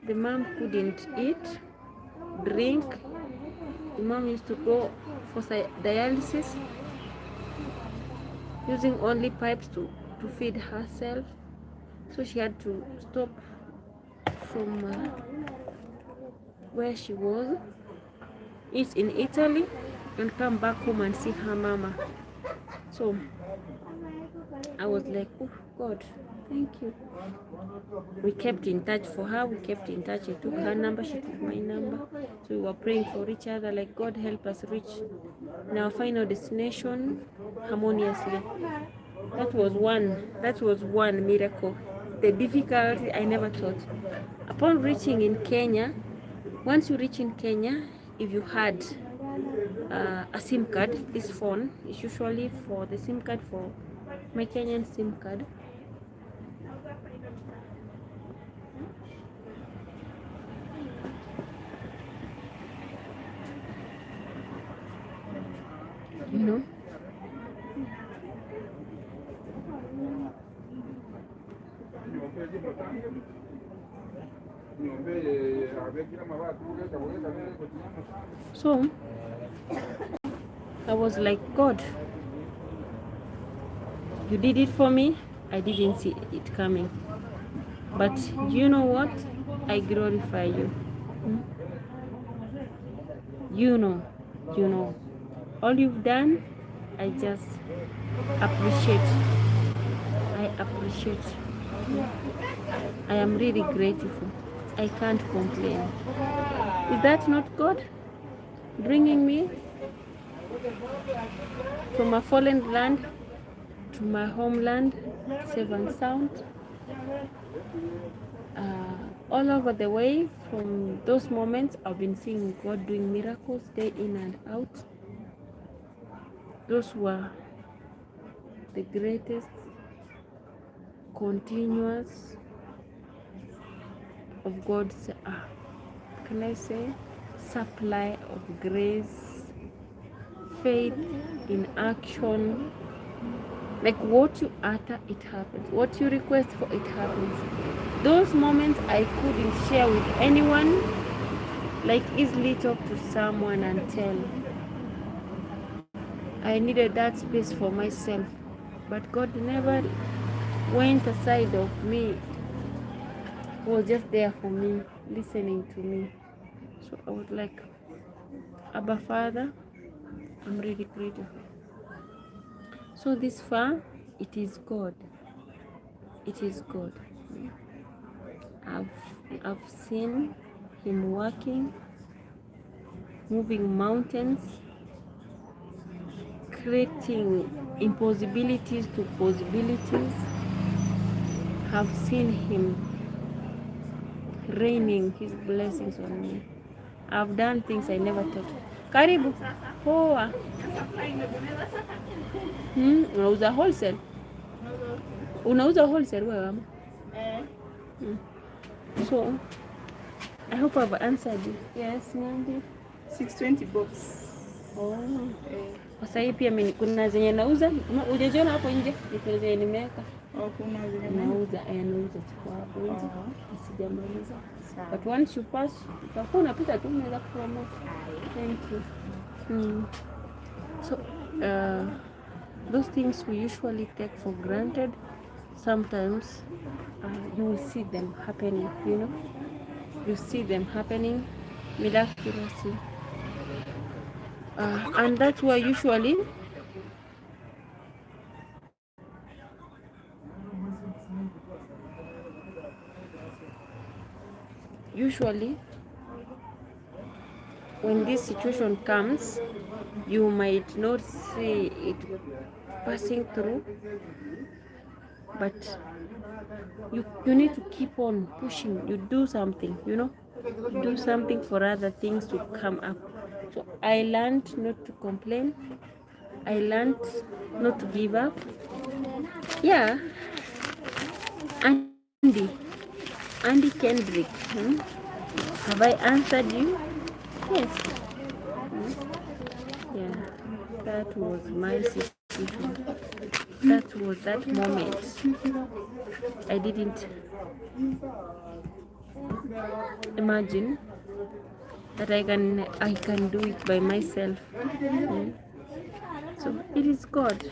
Speaker 2: The mom couldn't eat, drink. The mom used to go for dialysis, using only pipes to feed herself. So she had to stop from where she was, eat in Italy, and come back home and see her mama. So I was like, oh God, thank you. We kept in touch for her. We kept in touch. I took her number, she took my number. So we were praying for each other, like, God help us reach our final destination harmoniously. That was one miracle. The difficulty, I never thought. Upon reaching in Kenya, once you reach in Kenya, if you had a SIM card, this phone is usually for the SIM card, for my Kenyan SIM card. You know, so I was like, God, you did it for me. I didn't see it coming, but you know what? I glorify you. You know all you've done. I just appreciate. I appreciate. I am really grateful. I can't complain. Is that not God bringing me from a foreign land to my homeland, safe and sound? All over the way, from those moments, I've been seeing God doing miracles day in and out. Those were the greatest continuous of God's, can I say, supply of grace, faith in action. Like, what you utter, it happens. What you request for, it happens. Those moments I couldn't share with anyone, like easily talk to someone and tell. I needed that space for myself, but God never went aside of me. He was just there for me, listening to me. So I was like, Abba Father, I'm really grateful. So this far, it is God. It is God. I've seen Him working, moving mountains,
Speaker 1: creating impossibilities to possibilities. Have seen him raining his blessings on me. I've done things I never thought. Karibu. Poa. Unauza wholesale? Unauza wholesale wewe ama? So, I hope I've answered you. Yes, Nandi.
Speaker 3: 620 box.
Speaker 1: Oh. Sasa hii pia mimi kuna zenye nauza. Unajiona hapo nje? Ni zenye nimeweka.
Speaker 3: Kuna zenye
Speaker 1: Nauza, nauza kwa hapo nje. Sijamaliza. But once you pass, utakuwa unapita tu unaweza promote. Thank you. So, those things we usually take for granted, sometimes you will see them happening, you know. You see them happening miraculously. And that's why usually when this situation comes, you might not see it passing through, but you need to keep on pushing. You do something, you know, do something for other things to come up. So I learned not to complain. I learned not to give up. Yeah, Andy Kendrick, have I answered you? Yes. Yeah, that was my situation. That was that moment. I didn't imagine that I can do it by myself. So it is God.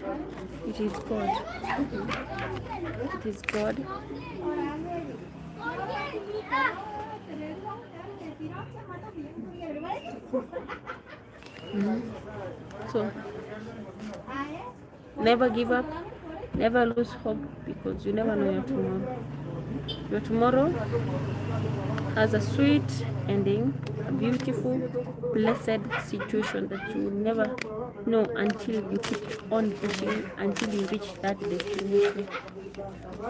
Speaker 1: It is God. It is God. So never give up, never lose hope, because you never know your tomorrow. Your tomorrow has a sweet ending, a beautiful, blessed situation that you will never know until you keep on pushing until you reach that destination.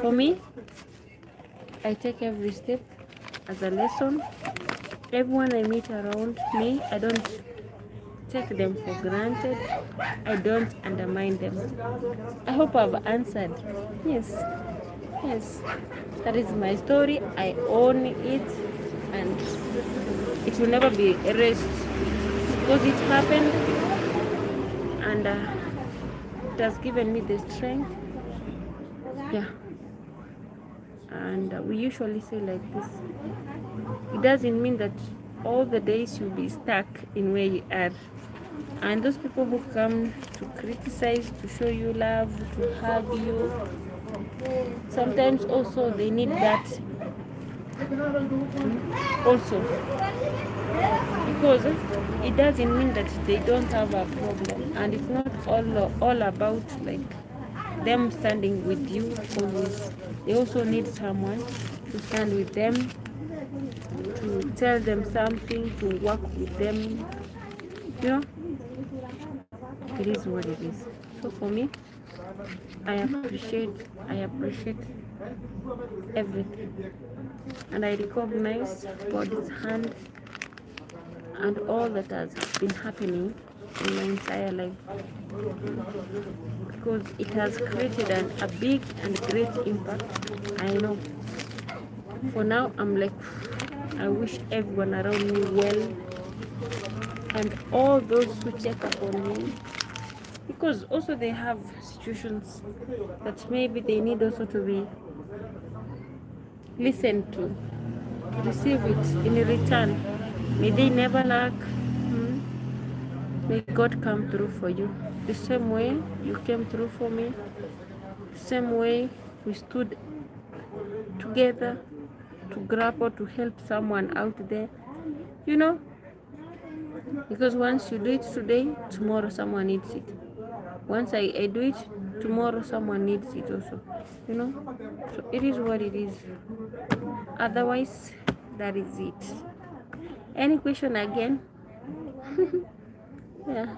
Speaker 1: For me, I take every step as a lesson. Everyone I meet around me, I don't take them for granted. I don't undermine them. I hope I've answered. Yes, that is my story. I own it, and it will never be erased because it happened, and it has given me the strength. Yeah. And we usually say like this, it doesn't mean that all the days you'll be stuck in where you are. And those people who come to criticize, to show you love, to hug you, sometimes also they need that also, because it doesn't mean that they don't have a problem, and it's not all about like them standing with you always. They also need someone to stand with them, to tell them something, to work with them, you know. It is what it is. So for me, I appreciate everything, and I recognize God's hand and all that has been happening in my entire life, because it has created a big and great impact. I know. For now, I'm like, I wish everyone around me well, and all those who check up on me, because also they have situations that maybe they need also to be listened to receive it in return. May they never lack. May God come through for you the same way you came through for me, the same way we stood together to grapple to help someone out there, you know, because once you do it today, tomorrow someone needs it. Once I do it, tomorrow someone needs it also, you know. So it is what it is. Otherwise, that is it. Any question again? Yeah.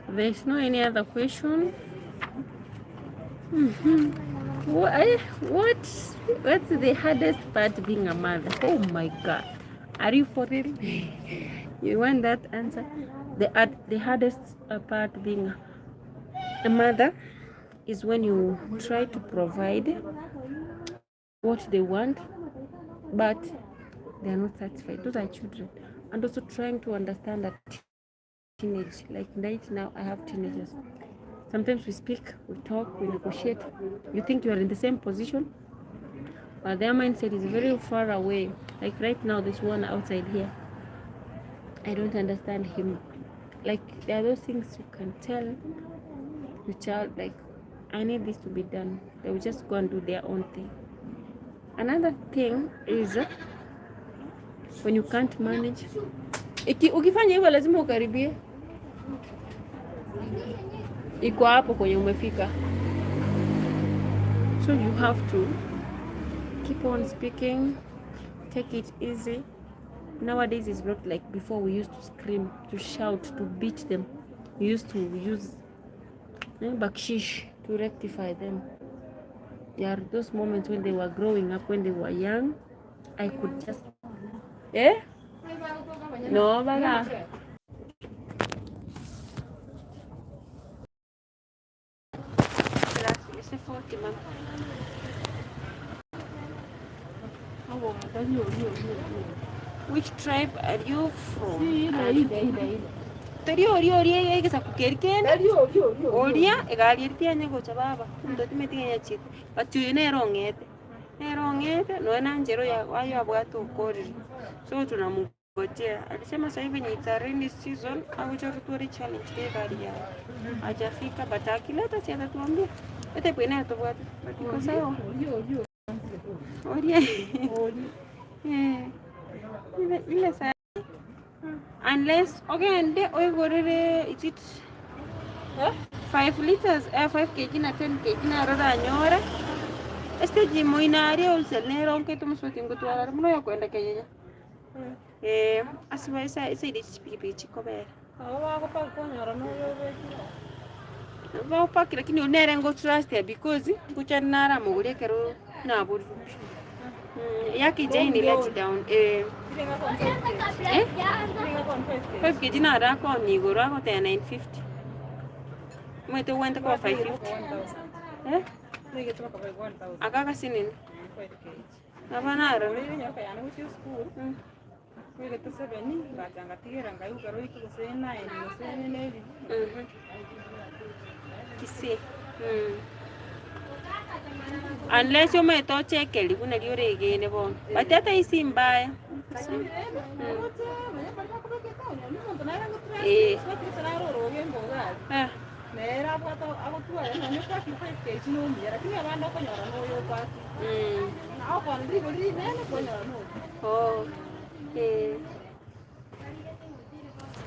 Speaker 1: There's no any other question. What's the hardest part being a mother? Oh my God, are you for real? You want that answer? The hardest part being a mother is when you try to provide what they want, but they are not satisfied. Those are children, and also trying to understand that teenage, like right now I have teenagers. Sometimes we speak, we talk, we negotiate. You think you are in the same position, but their mindset is very far away. Like right now, this one outside here, I don't understand him. Like there are those things you can tell the child, like, I need this to be done. They will just go and do their own thing. Another thing is when you can't manage. Ukifanya hivyo lazima ukaribie. Iko hapo kwenye umefika. So you have to keep on speaking, take it easy. Nowadays it's not like before. We used to scream, to shout, to beat them. We used to use bakshish to rectify them. There are those moments when they were growing up, when they were young, I could just no baga. Which tribe are you from? Teri ori egesa kukerikene. Oria egalirtia nyago chababa. Ndo timetinga chit. But you nerongete. Nerongete no na njero ya wayo abwatu ukori. So tunamngojea. Alisema sasa hivi ni it's a rainy season au choruturi challenge ile gari ya. Hajafika but akileta si atatuambia. Ete pwena atobwatu. Kwa sawa. Oria. Ile sa unless again they oigorere is it 5 liters 5 kg na 10 kg na rora nyora este jimo inaria ulsenero nke tumusoti ngutwara muno yakwenda kenya asiba isa ile pikipiki kobera wako pa konyora no yo pa lakini unere ngo trust because kuchanara mugure kero na buru yaki Jane let down 5 kg na rako ni goro ako 950 mwete wende kwa 550 akaka sinini nabanaro kisi unless you may touch a kelly when you're again but that is in by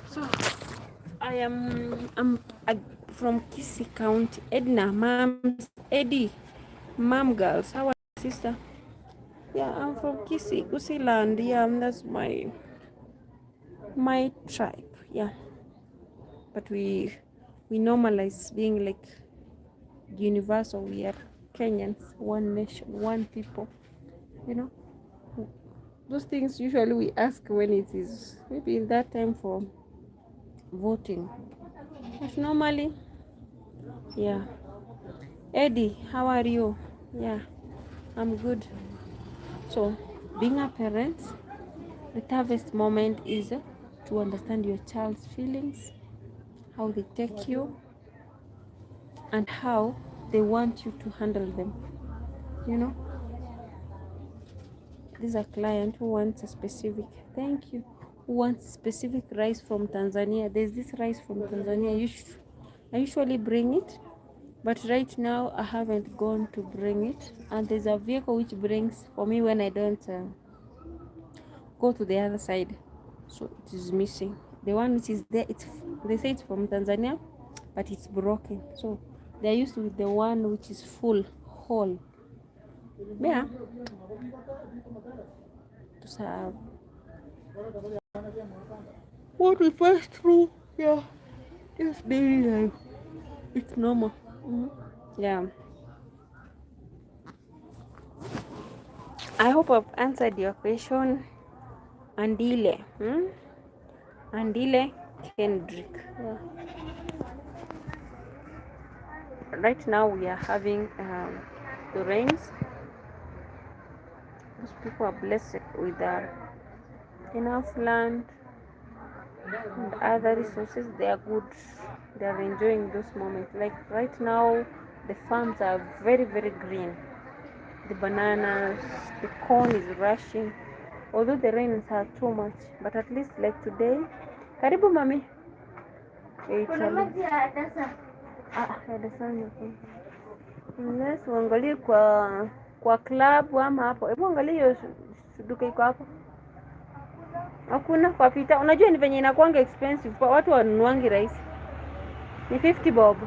Speaker 1: so I'm from Kisii County. Edna, Eddie, mom girls, how are you, sister? Yeah, I'm from Kisii land. Yeah, that's my tribe. Yeah, but we normalize being like universal. We are Kenyans, one nation, one people. You know, those things usually we ask when it is maybe in that time for voting. But normally, yeah. Eddie, how are you? Yeah, I'm good. So, being a parent, the toughest moment is to understand your child's feelings, how they take you, and how they want you to handle them. You know,
Speaker 2: This is a client who wants a specific, thank you, who wants specific rice from Tanzania. There's this rice from Tanzania. I usually bring it, but right now I haven't gone to bring it. And there's a vehicle which brings for me when I don't go to the other side. So it is missing. The one which is there, they say it's from Tanzania, but it's broken. So they're used with the one which is full, whole. Yeah. To serve what we pass through, yeah, it's daily life. It's normal. Yeah. I hope I've answered your question. Andile. Andile Kendrick. Yeah. Right now we are having the rains. Those people are blessed with enough land and other resources. They are good. They are enjoying those moments. Like right now, the farms are very, very green. The bananas, the corn is rushing. Although the rains are too much, but at least like today. Karibu mami. Unless uangalie kwa club ama hapo. Hebu angalia hiyo duka iko hapo. Hakuna kwa pita. Unajua ni venye inakuanga expensive. Kwa watu wanunuangi rahisi. Ni 50 bob.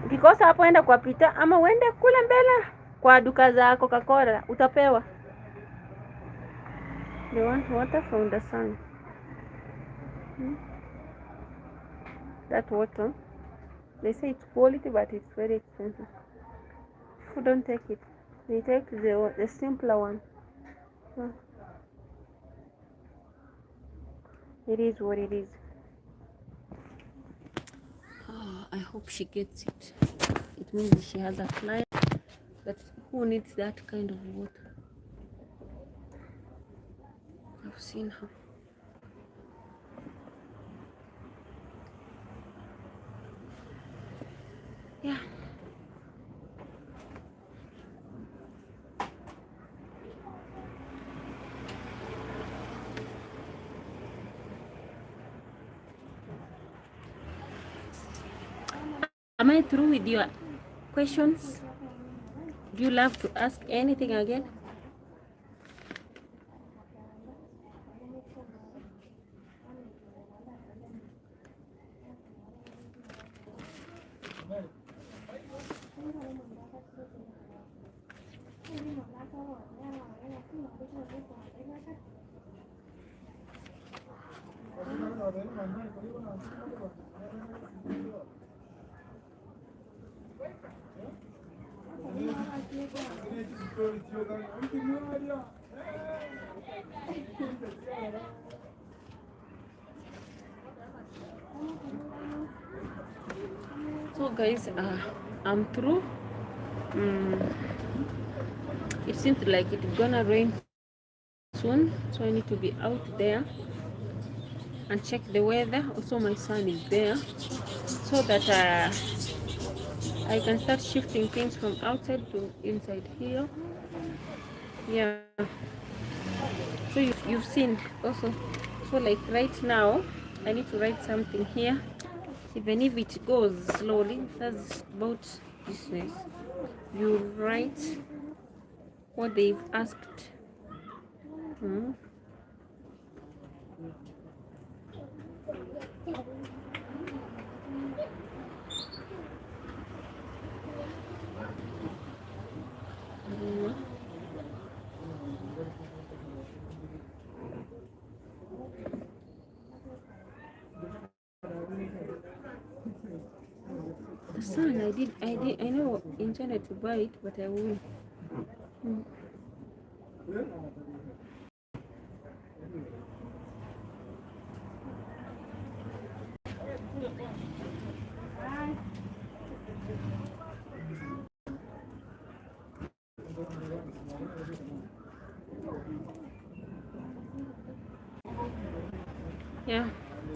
Speaker 2: Ukikosa hapo enda kwa pita ama uende kule mbele kwa duka za Coca-Cola utapewa. They want water from the sun. That water, they say it's quality, but it's very expensive. If you don't take it, they take the simpler one. It is what it is. I hope she gets it. It means she has a client that who needs that kind of water. I've seen her. Yeah. Am I through with your questions? Do you love to ask anything again? So guys, I'm through. It seems like it's gonna rain soon, so I need to be out there and check the weather. Also my son is there so that I can start shifting things from outside to inside here. Yeah, so you've seen also. So like right now I need to write something here, even if it goes slowly. That's about business. You write what they've asked. The sun, I know intended to buy it, but I will. Yeah,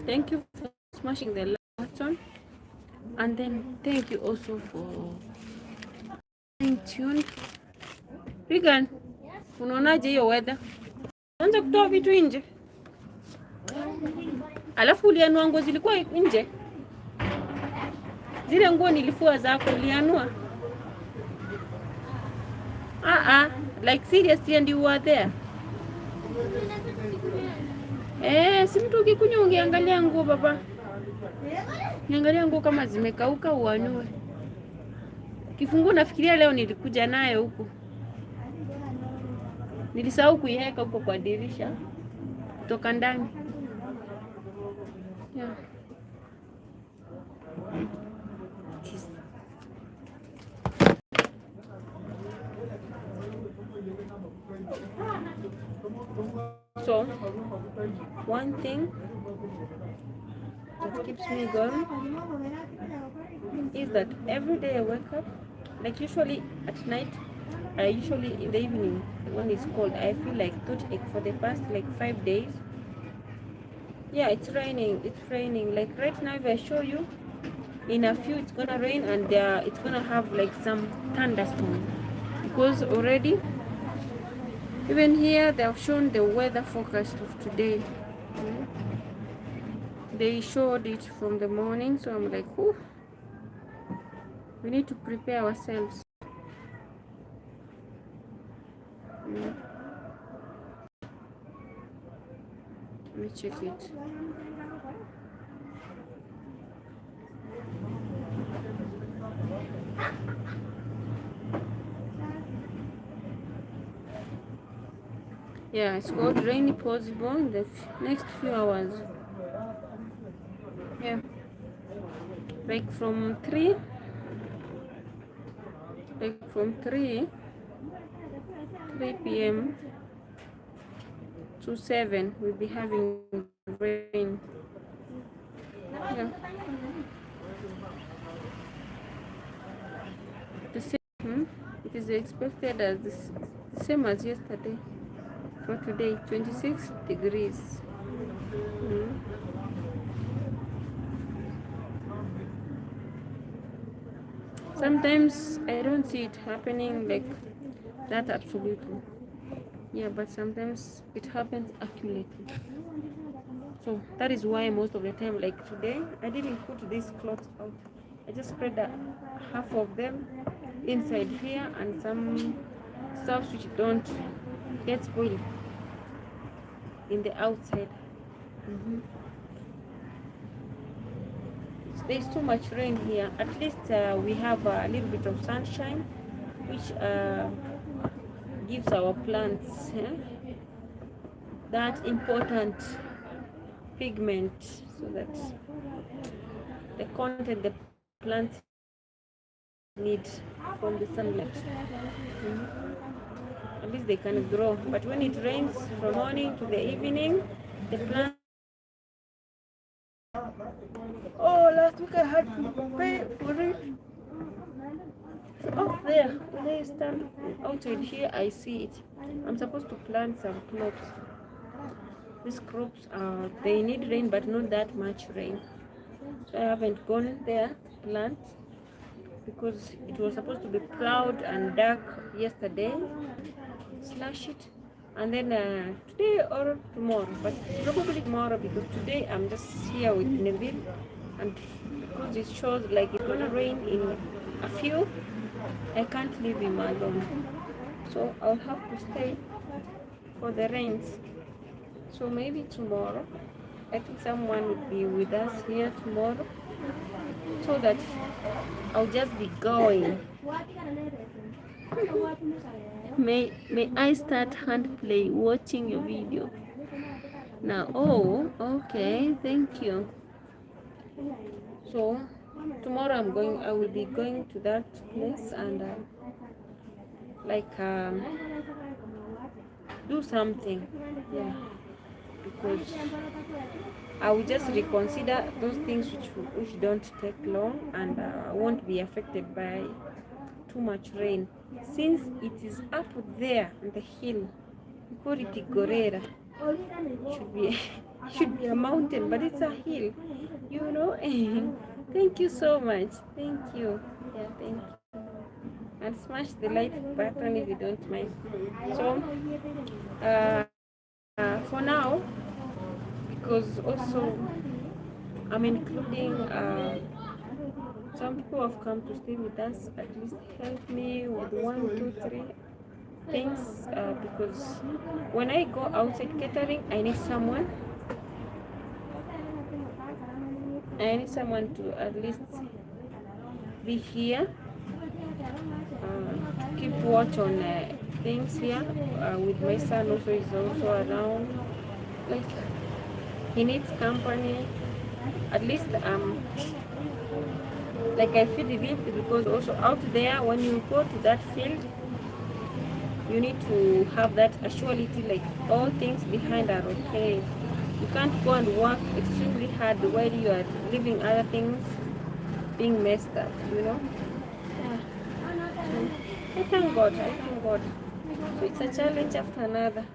Speaker 2: thank you for smashing the like button, and then thank you also for staying tuned.
Speaker 1: Regan, unaonaje hiyo weather? Anza kutoa vitu nje. Alafu ulianua nguo zilikuwa nje. Zile nguo nilifua zako ulianua. Like seriously and you were there. Si mtu ukikunywa ungeangalia nguo baba. Niangalia nguo kama zimekauka uanue. Kifungu nafikiria leo nilikuja nayo huku. Nilisahau kuiweka huko kwa dirisha. Kutoka ndani. Yeah. So, one thing that keeps me going is that every day I wake up, like usually at night, usually in the evening when it's cold, I feel like toothache for the past like 5 days. Yeah, it's raining. Like right now, if I show you, in a few it's gonna rain and it's gonna have like some thunderstorm because already. Even here, they have shown the weather forecast of today. They showed it from the morning, so I'm like, oh, we need to prepare ourselves. Let me check it. Yeah, it's called rainy possible in the next few hours. Yeah, like from 3 p.m. to 7 we'll be having rain. Yeah. The same, it is expected as the same as yesterday. For today, 26 degrees. Sometimes I don't see it happening like that absolutely. Yeah, but sometimes it happens accurately. So that is why most of the time, like today, I didn't put these clothes out. I just spread half of them inside here and some stuff which don't get spoiled in the outside. There's too much rain here. At least we have a little bit of sunshine, which gives our plants that important pigment, so that the content the plants need from the sunlight. At least they can grow. But when it rains from morning to the evening, the plants. Oh, last week I had to pay for it. Oh, there, when I stand outside here, I see it. I'm supposed to plant some crops. These crops they need rain, but not that much rain. So I haven't gone there to plant because it was supposed to be cloud and dark yesterday. Slash it, and then today or tomorrow, but probably tomorrow because today I'm just here with Neville, and because it shows like it's gonna rain in a few, I can't leave him alone, so I'll have to stay for the rains. So maybe tomorrow, I think someone will be with us here tomorrow, so that I'll just be going. May I start hand play watching your video now? Oh, okay, thank you. So tomorrow I will be going to that place and do something, yeah, because I will just reconsider those things which don't take long and won't be affected by too much rain, since it is up there on the hill. We call it Gorera. Should be a mountain, but it's a hill, you know. Thank you so much. Thank you. Yeah, thank you.
Speaker 2: and smash the like button if you don't mind. So for now, because also I'm including some people have come to stay with us, at least help me with 1, 2, 3 things, because when I go outside catering, I need someone to at least be here, keep watch on things here, with my son also is also around, like he needs company, at least like I feel relieved, because also out there when you go to that field you need to have that assurity, like all things behind are okay. You can't go and work extremely hard while you are leaving other things being messed up, you know. Yeah. So I thank God, so it's a challenge after another,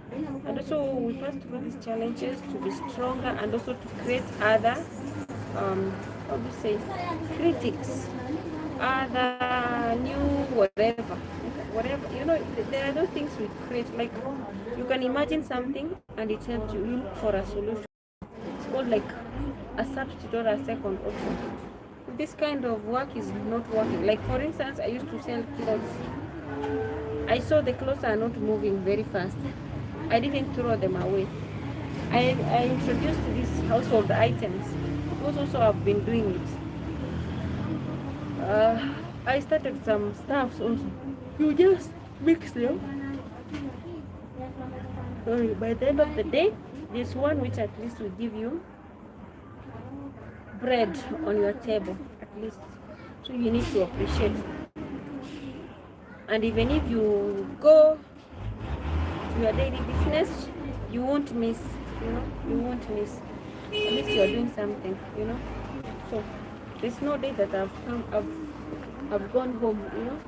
Speaker 2: and also we pass through these challenges to be stronger, and also to create other how do you say, critics, other new whatever, you know. There are those things we create, like you can imagine something and it helps you, you look for a solution. It's called like a substitute or a second option. This kind of work is not working. Like for instance, I used to sell clothes. I saw the clothes are not moving very fast. I didn't throw them away. I introduced these household items, because also I've been doing it. I started some stuff also. You just mix them. Sorry, by the end of the day, this one which at least will give you bread on your table, at least. So you need to appreciate. And even if you go to your daily business, you won't miss, you know, you won't miss. At least you're doing something, you know. So there's no day that I've gone home, you know,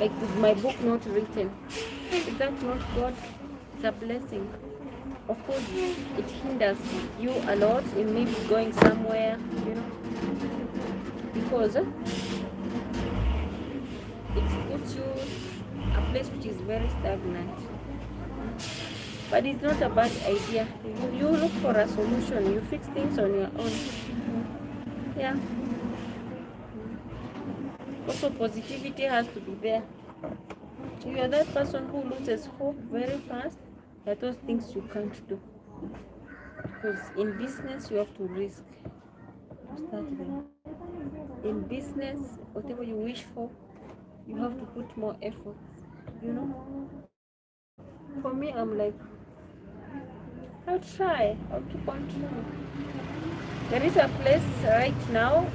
Speaker 2: like with my book not written. Is that not God? It's a blessing. Of course, it hinders you a lot in maybe going somewhere, you know, because it puts you a place which is very stagnant. But it's not a bad idea. You look for a solution. You fix things on your own. Yeah. Also, positivity has to be there. If you are that person who loses hope very fast, there are those things you can't do. Because in business, you have to risk to start them. In business, whatever you wish for, you have to put more effort. You know? For me, I'm like, I'll try. I'll keep on trying. There is a place right now,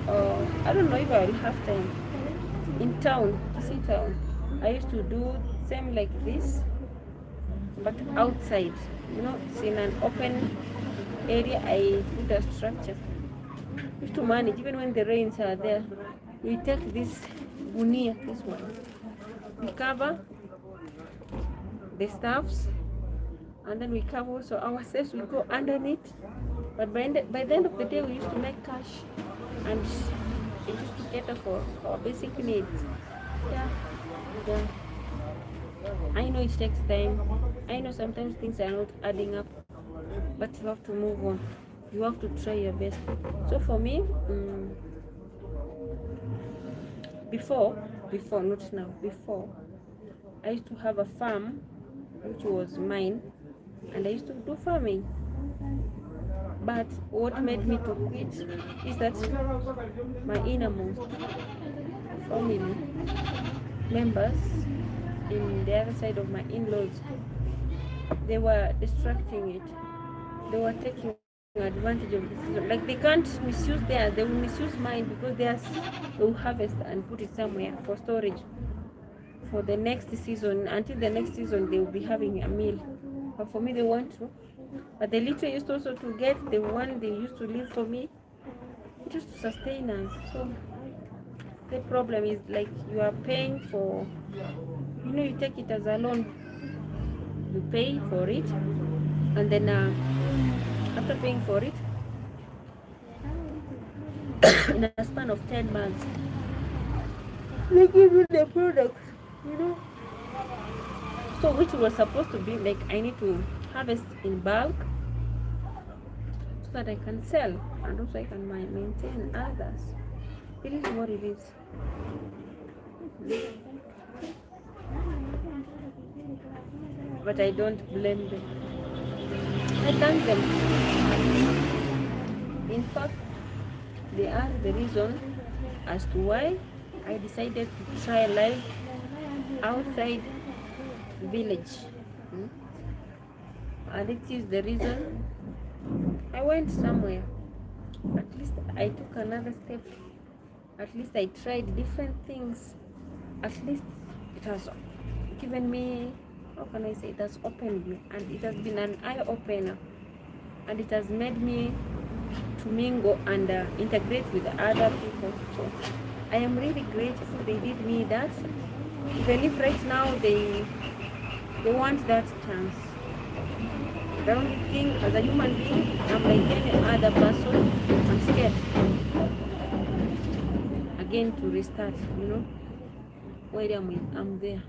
Speaker 2: I don't know if I will have time, in town, DC town. I used to do same like this, but outside, you know, it's in an open area. I put a structure. I used to manage, even when the rains are there. We take this gunia, this one. We cover the stuffs, and then we cover also ourselves. We go underneath. But by the end of the day, we used to make cash, and it used to cater for our basic needs. Yeah. I know it takes time. I know sometimes things are not adding up, but you have to move on. You have to try your best. So for me, before, not now, before, I used to have a farm, which was mine, and I used to do farming. But what made me to quit is that my innermost family members in the other side of my in-laws, they were distracting it. They were taking advantage of the season. Like they can't misuse theirs, they will misuse mine, because theirs they will harvest and put it somewhere for storage for the next season. Until the next season, they will be having a meal. But for me, they want to. But the little used also to get, the one they used to leave for me, it used to sustain us. So the problem is, like, you are paying for, you know, you take it as a loan, you pay for it, and then after paying for it, in a span of 10 months, they give you the product. you know. So which was supposed to be like I need to harvest in bulk so that I can sell and also I can maintain others. It is what it is. But I don't blame them. I thank them. In fact, they are the reason as to why I decided to try life outside the village. And it is the reason I went somewhere. At least I took another step. At least I tried different things. At least it has given me, how can I say, it has opened me, and it has been an eye-opener, and it has made me to mingle and integrate with other people. So I am really grateful they did me that. Even if right now they want that chance. The only thing, as a human being, I'm like any other person, I'm scared again to restart, you know. Where I'm there.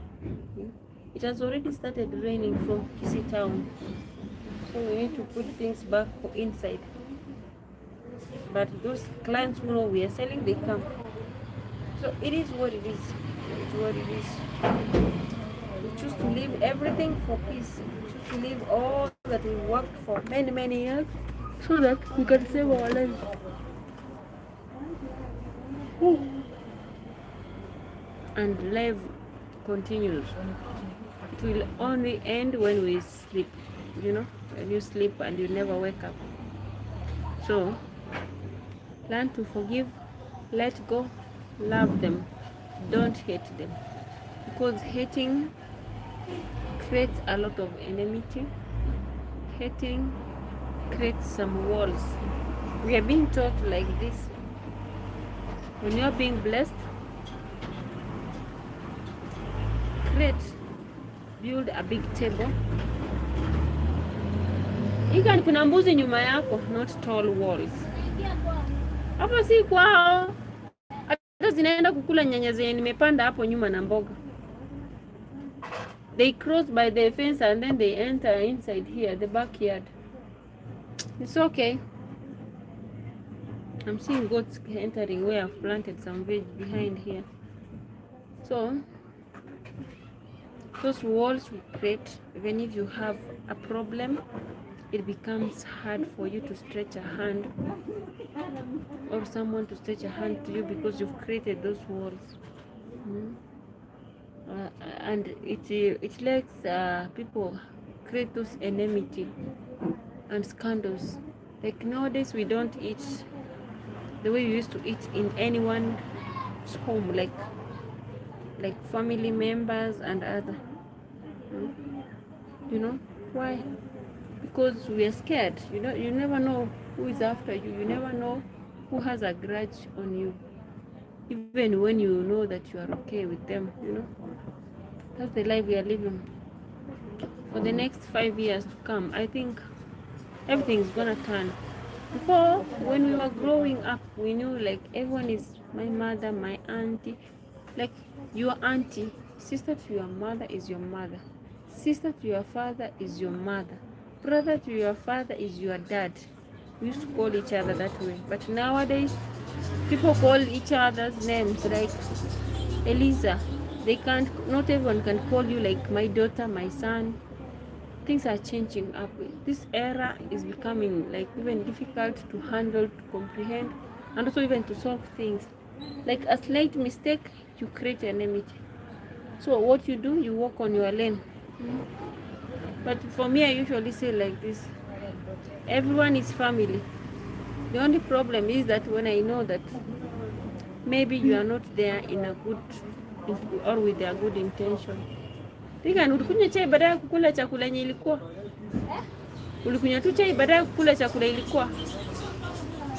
Speaker 2: It has already started raining from Kisii town, so we need to put things back inside. But those clients who know we are selling, they come. So it is what it is. It's what it is. We choose to leave everything for peace. We choose to leave all that we worked for many years so that we can save our lives. And life continues. It will only end when we sleep, you know, when you sleep and you never wake up. So learn to forgive, let go, love them, don't hate them, because hating creates a lot of enmity. Hating creates some walls. We are being taught like this. When you are being blessed, build a big table. Ikan kuna mbuzi nyuma yako, not tall walls. Hapo si kwao. Hata zinaenda kukula nyanya zenye nimepanda hapo nyuma na mboga. They cross by the fence and then they enter inside here, the backyard. It's okay. I'm seeing goats entering where I've planted some veg behind here. So those walls we create, even if you have a problem, it becomes hard for you to stretch a hand or someone to stretch a hand to you because you've created those walls. And it lets people create those enmity and scandals. Like nowadays we don't eat the way we used to eat in anyone's home, like family members and other. You know why? Because we are scared. You know, you never know who is after you. You never know who has a grudge on you, even when you know that you are okay with them. You know, that's the life we are living for the next 5 years to come. I think everything's gonna turn. Before, when we were growing up, we knew like everyone is my mother, my auntie. Like your auntie, sister to your mother is your mother, sister to your father is your mother, brother to your father is your dad. We used to call each other that way. But nowadays, people call each other's names like Eliza. They can't. Not everyone can call you like my daughter, my son. Things are changing up. This era is becoming like even difficult to handle, to comprehend, and also even to solve things. Like a slight mistake, you create enmity. So what you do, you walk on your lane. But for me, I usually say like this: everyone is family. The only problem is that when I know that maybe you are not there in a good or with a good intention. Tika ulikunywa chai baada ya kukula chakula yenye ilikuwa? Ulikunywa tu chai baada ya kukula chakula ilikuwa?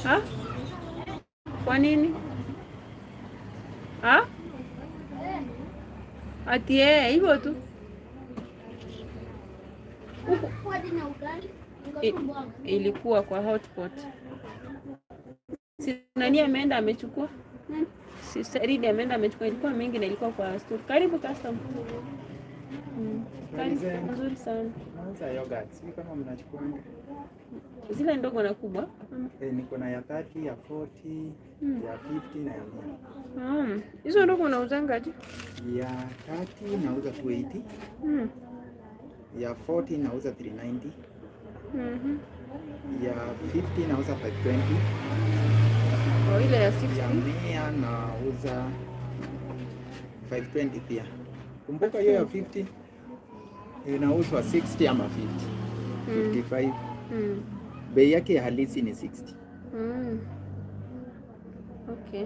Speaker 2: Ha? Kwa nini? Ha? Ati hivyo tu. Ilikuwa kwa hotpot. Si nani ameenda amechukua? Sister Ridi ameenda amechukua, ilikuwa mingi na ilikuwa kwa store. Karibu custom. Karibu, nzuri sana.
Speaker 4: Nauza yogurt. Sijui kama mnachukua.
Speaker 2: Zile ndogo na kubwa?
Speaker 4: Niko na ya 30, ya 40, ya 50 na ya 100.
Speaker 2: Hizo ndogo unauzanga aje?
Speaker 4: Ya 30 nauza 280. Ya 40 nauza 390. Ya 50 nauza 520.
Speaker 2: Ile ya 60?
Speaker 4: Ya 100 nauza 520 pia. Kumbuka hiyo ya 50 inauzwa 60 ama 50. 55. Bei yake ya halisi ni 60.
Speaker 2: Okay.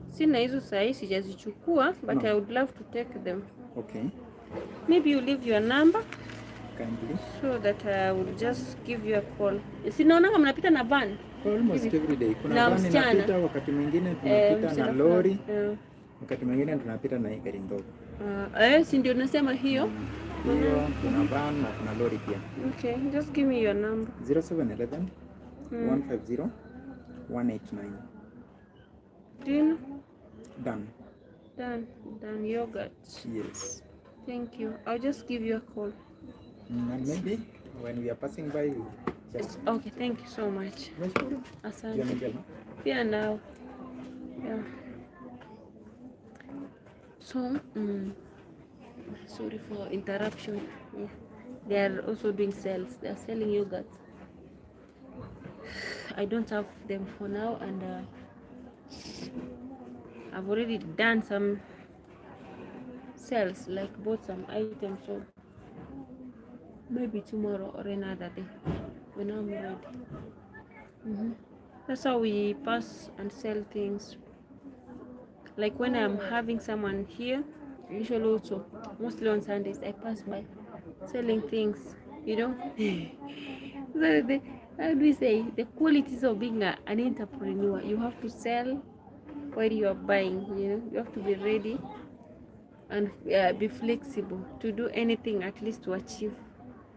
Speaker 2: Sina hizo sahi, sijazichukua, but I would love to take them.
Speaker 4: Okay.
Speaker 2: Maybe you leave your number
Speaker 4: Kindly.
Speaker 2: so that I will just give you a call. Sinaona kama mnapita na van.
Speaker 4: Almost every day. Kuna
Speaker 2: Na
Speaker 4: van
Speaker 2: msichana.
Speaker 4: inapita, wakati mwingine tunapita na
Speaker 2: msichana
Speaker 4: lori,
Speaker 2: fulani.
Speaker 4: wakati mwingine tunapita na hii gari ndogo.
Speaker 2: Si ndio nasema hiyo?
Speaker 4: Hiyo kuna van na kuna lori pia.
Speaker 2: Okay, just give me your number.
Speaker 4: 0711 150 189.
Speaker 2: Din
Speaker 4: Done.
Speaker 2: done yogurt.
Speaker 4: Yes.
Speaker 2: Thank you. I'll just give you a call.
Speaker 4: And maybe when we are passing by, we just
Speaker 2: Okay, thank you so much. Asante.
Speaker 4: Janangela.
Speaker 2: Pia now. Yeah. So, sorry for interruption. Yeah. They are also doing sales. They are selling yogurt. I don't have them for now, and I've already done some sales, like bought some items, so maybe tomorrow or another day when I'm ready. That's how we pass and sell things. Like when I'm having someone here, usually also mostly on Sundays I pass by selling things, you know. So how do we say, the qualities of being an entrepreneur? You have to sell while you are buying, you know. You have to be ready and be flexible to do anything, at least to achieve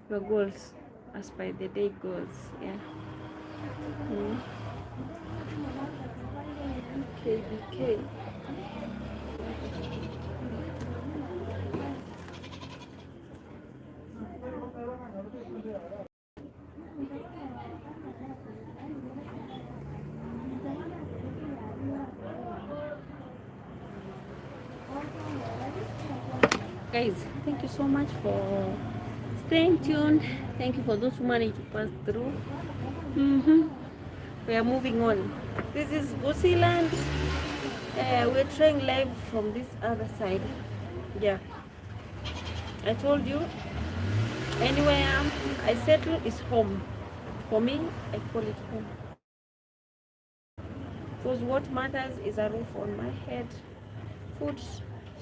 Speaker 2: your goals as by the day goes. Yeah. KBK. Guys, thank you so much for staying tuned. Thank you for those who managed to pass through. We are moving on. This is Busiland. We're trying live from this other side. Yeah, I told you, anywhere I settle is home. For me, I call it home, because what matters is a roof on my head, food,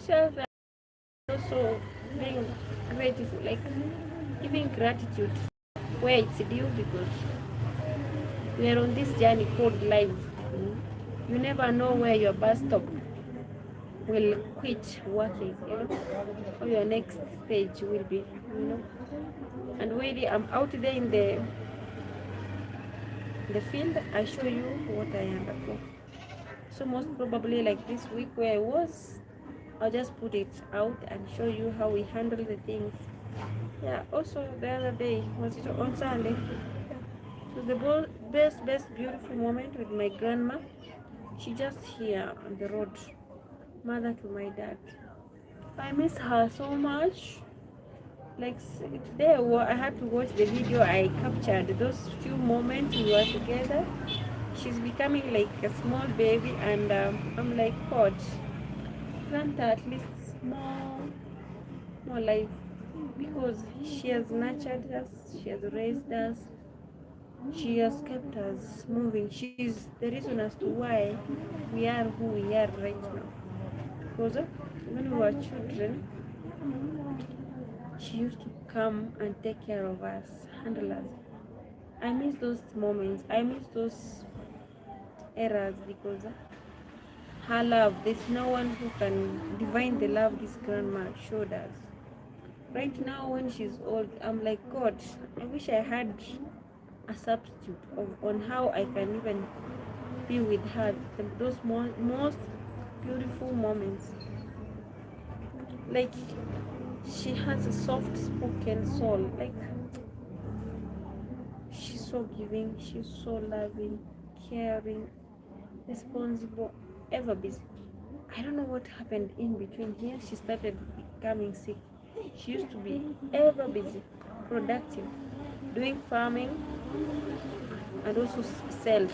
Speaker 2: shelter, also being grateful, like giving gratitude where it's due, because we are on this journey called life. You never know where your bus stop will quit working, you know, or your next stage will be, you know. And when I'm out there in the field, I show you what I undergo. So most probably, like this week where I was, I'll just put it out and show you how we handle the things. Yeah, also the other day, was it on Sunday? It was the best beautiful moment with my grandma. She just here on the road, mother to my dad. I miss her so much. Like today I had to watch the video I captured, those few moments we were together. She's becoming like a small baby, and I'm like, God, grant her at least more life, because she has nurtured us, she has raised us, she has kept us moving. She's the reason as to why we are who we are right now. Because when we were children, she used to come and take care of us, handle us. I miss those moments. I miss those eras, because her love, there's no one who can divine the love this grandma showed us. Right now, when she's old, I'm like, God, I wish I had a substitute on how I can even be with her, those most beautiful moments. Like, she has a soft spoken soul. Like, she's so giving, she's so loving, caring, responsible, ever busy. I don't know what happened in between here. She started becoming sick. She used to be ever busy, productive, doing farming and also sales.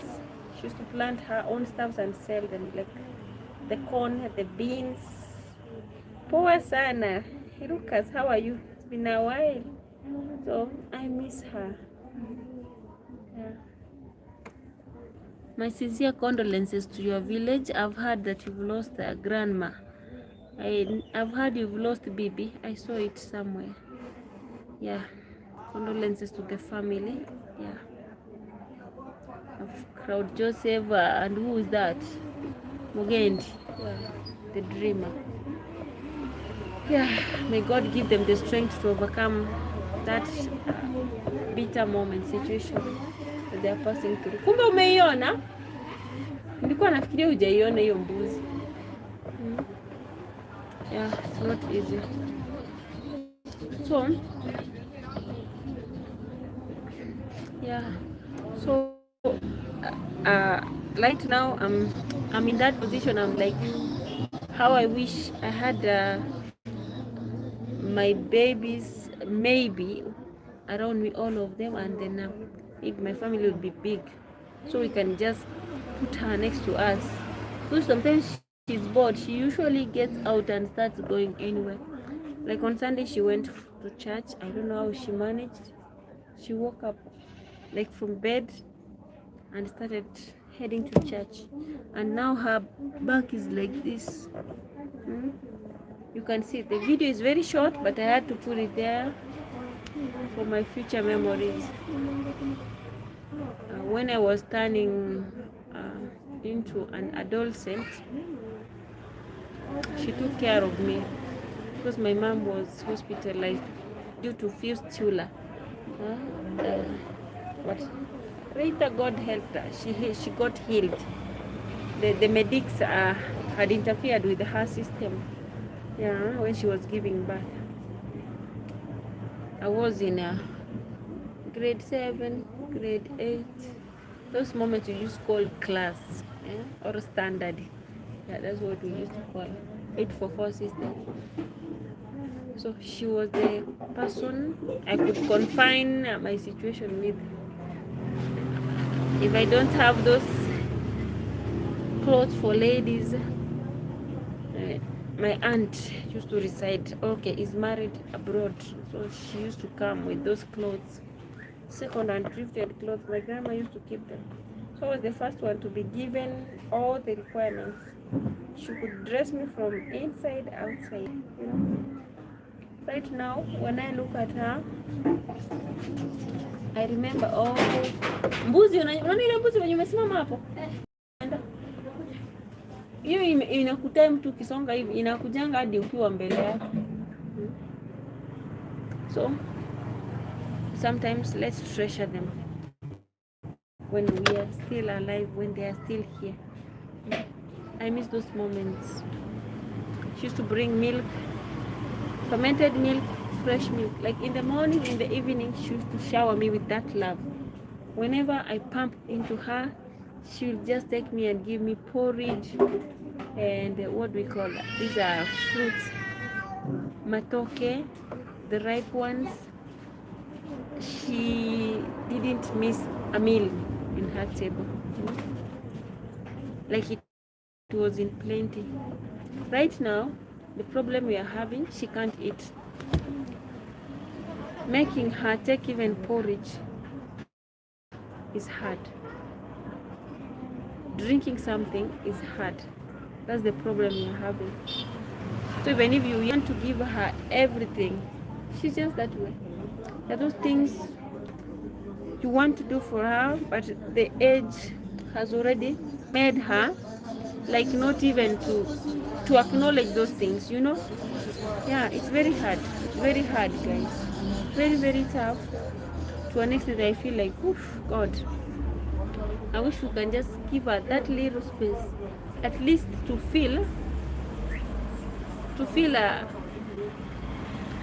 Speaker 2: She used to plant her own stuff and sell them, like the corn, the beans. Poor sana. Hey, Lucas, how are you? It's been a while. So I miss her. Yeah. My sincere condolences to your village. I've heard that you've lost a grandma. I've heard you've lost Bibi. I saw it somewhere. Yeah. Condolences to the family. Yeah. Crowd Joseph and who is that? Mugendi. Yeah. The dreamer. Yeah. May God give them the strength to overcome that bitter moment situation that they are passing through. Kumbe umeiona? Nilikuwa nafikiria hujaiona hiyo mbuzi. Yeah, it's not easy. So yeah, so right now I'm in that position. I'm like, how I wish I had my babies maybe around me, all of them, and then if my family would be big, so we can just put her next to us. Because sometimes she's bored. She usually gets out and starts going anywhere. Like on Sunday she went to church. I don't know how she managed. She woke up like from bed and started heading to church, and now her back is like this. You can see the video is very short, but I had to put it there for my future memories. When I was turning into an adolescent, she took care of me because my mom was hospitalized due to fistula. But later God helped her. She got healed. The medics had interfered with her system. Yeah, when she was giving birth. I was in grade 7, grade 8. Those moments we used to call class, or standard. Yeah, that's what we used to call 844 system. So she was the person I could confine my situation with. If I don't have those clothes for ladies, my aunt used to reside, is married abroad, so she used to come with those clothes, second and thrifted clothes. My grandma used to keep them, so I was the first one to be given all the requirements. She could dress me from inside outside, you know. Right now when I look at her, I remember mbuzi. Unaona ile mbuzi wenye umesimama hapo, hiyo inakuta mtu ukisonga hivi inakujanga hadi ukiwa mbele yake. So sometimes let's treasure them when we are still alive, when they are still here. I miss those moments. She used to bring milk, fermented milk, fresh milk. Like in the morning, in the evening, she used to shower me with that love. Whenever I pump into her, she will just take me and give me porridge and what we call these are fruits, matoke, the ripe ones. She didn't miss a meal in her table, like it was in plenty. Right now, the problem we are having, she can't eat. Making her take even porridge is hard. Drinking something is hard. That's the problem we are having. So even if you want to give her everything, she's just that way. There are those things you want to do for her, but the age has already made her like not even to acknowledge those things, you know. Yeah, it's very hard, guys. Very, very tough. To an extent I feel like, oof, God,
Speaker 1: I wish we can just give her that little space, at least to feel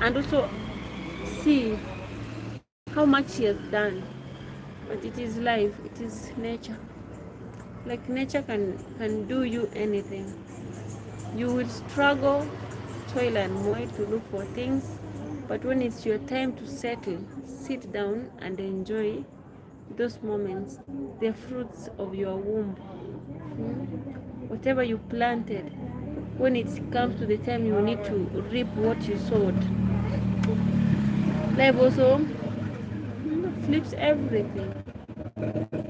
Speaker 1: and also see how much she has done. But it is life, it is nature. Like nature can do you anything. You will struggle, toil and moil to look for things, but when it's your time to settle, sit down and enjoy those moments, the fruits of your womb. Whatever you planted, when it comes to the time you need to reap what you sowed. Life also flips everything.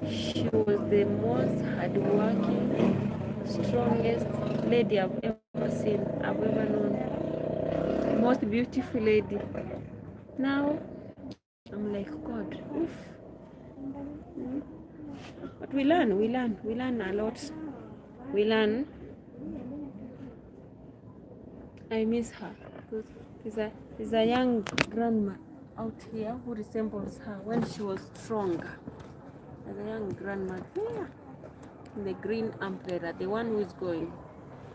Speaker 1: She was the most hardworking, strongest lady I've ever seen, I've ever known. Most beautiful lady. Now, I'm like, God, oof. But we learn a lot. We learn. I miss her because there's a young grandma out here who resembles her when she was stronger. There's a young grandma there in the green umbrella, the one who is going.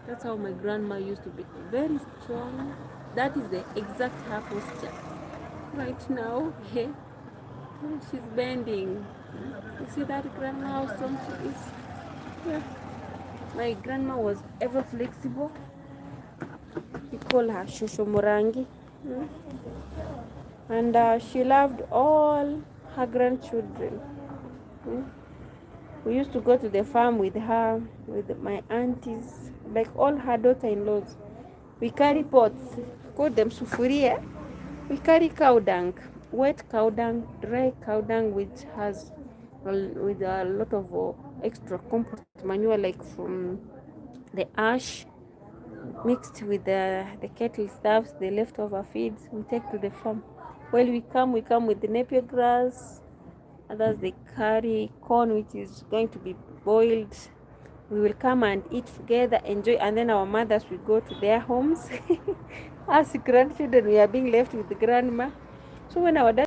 Speaker 1: That's how my grandma used to be, very strong. That is the exact her posture. Right now, she's bending. You see that grandma, how strong she is? Yeah. My grandma was ever flexible. We call her Shosho Morangi. And she loved all her grandchildren. We used to go to the farm with her, with my aunties, like all her daughter-in-laws. We carry pots, call them sufuria. We carry cow dung, wet cow dung, dry cow dung, which has with a lot of extra compost manure, like from the ash, mixed with the kettle stuffs, the leftover feeds we take to the farm. While we come with the napier grass. Others they carry corn, which is going to be boiled. We will come and eat together, enjoy, and then our mothers will go to their homes. As grandchildren, we are being left with the grandma. So when our dad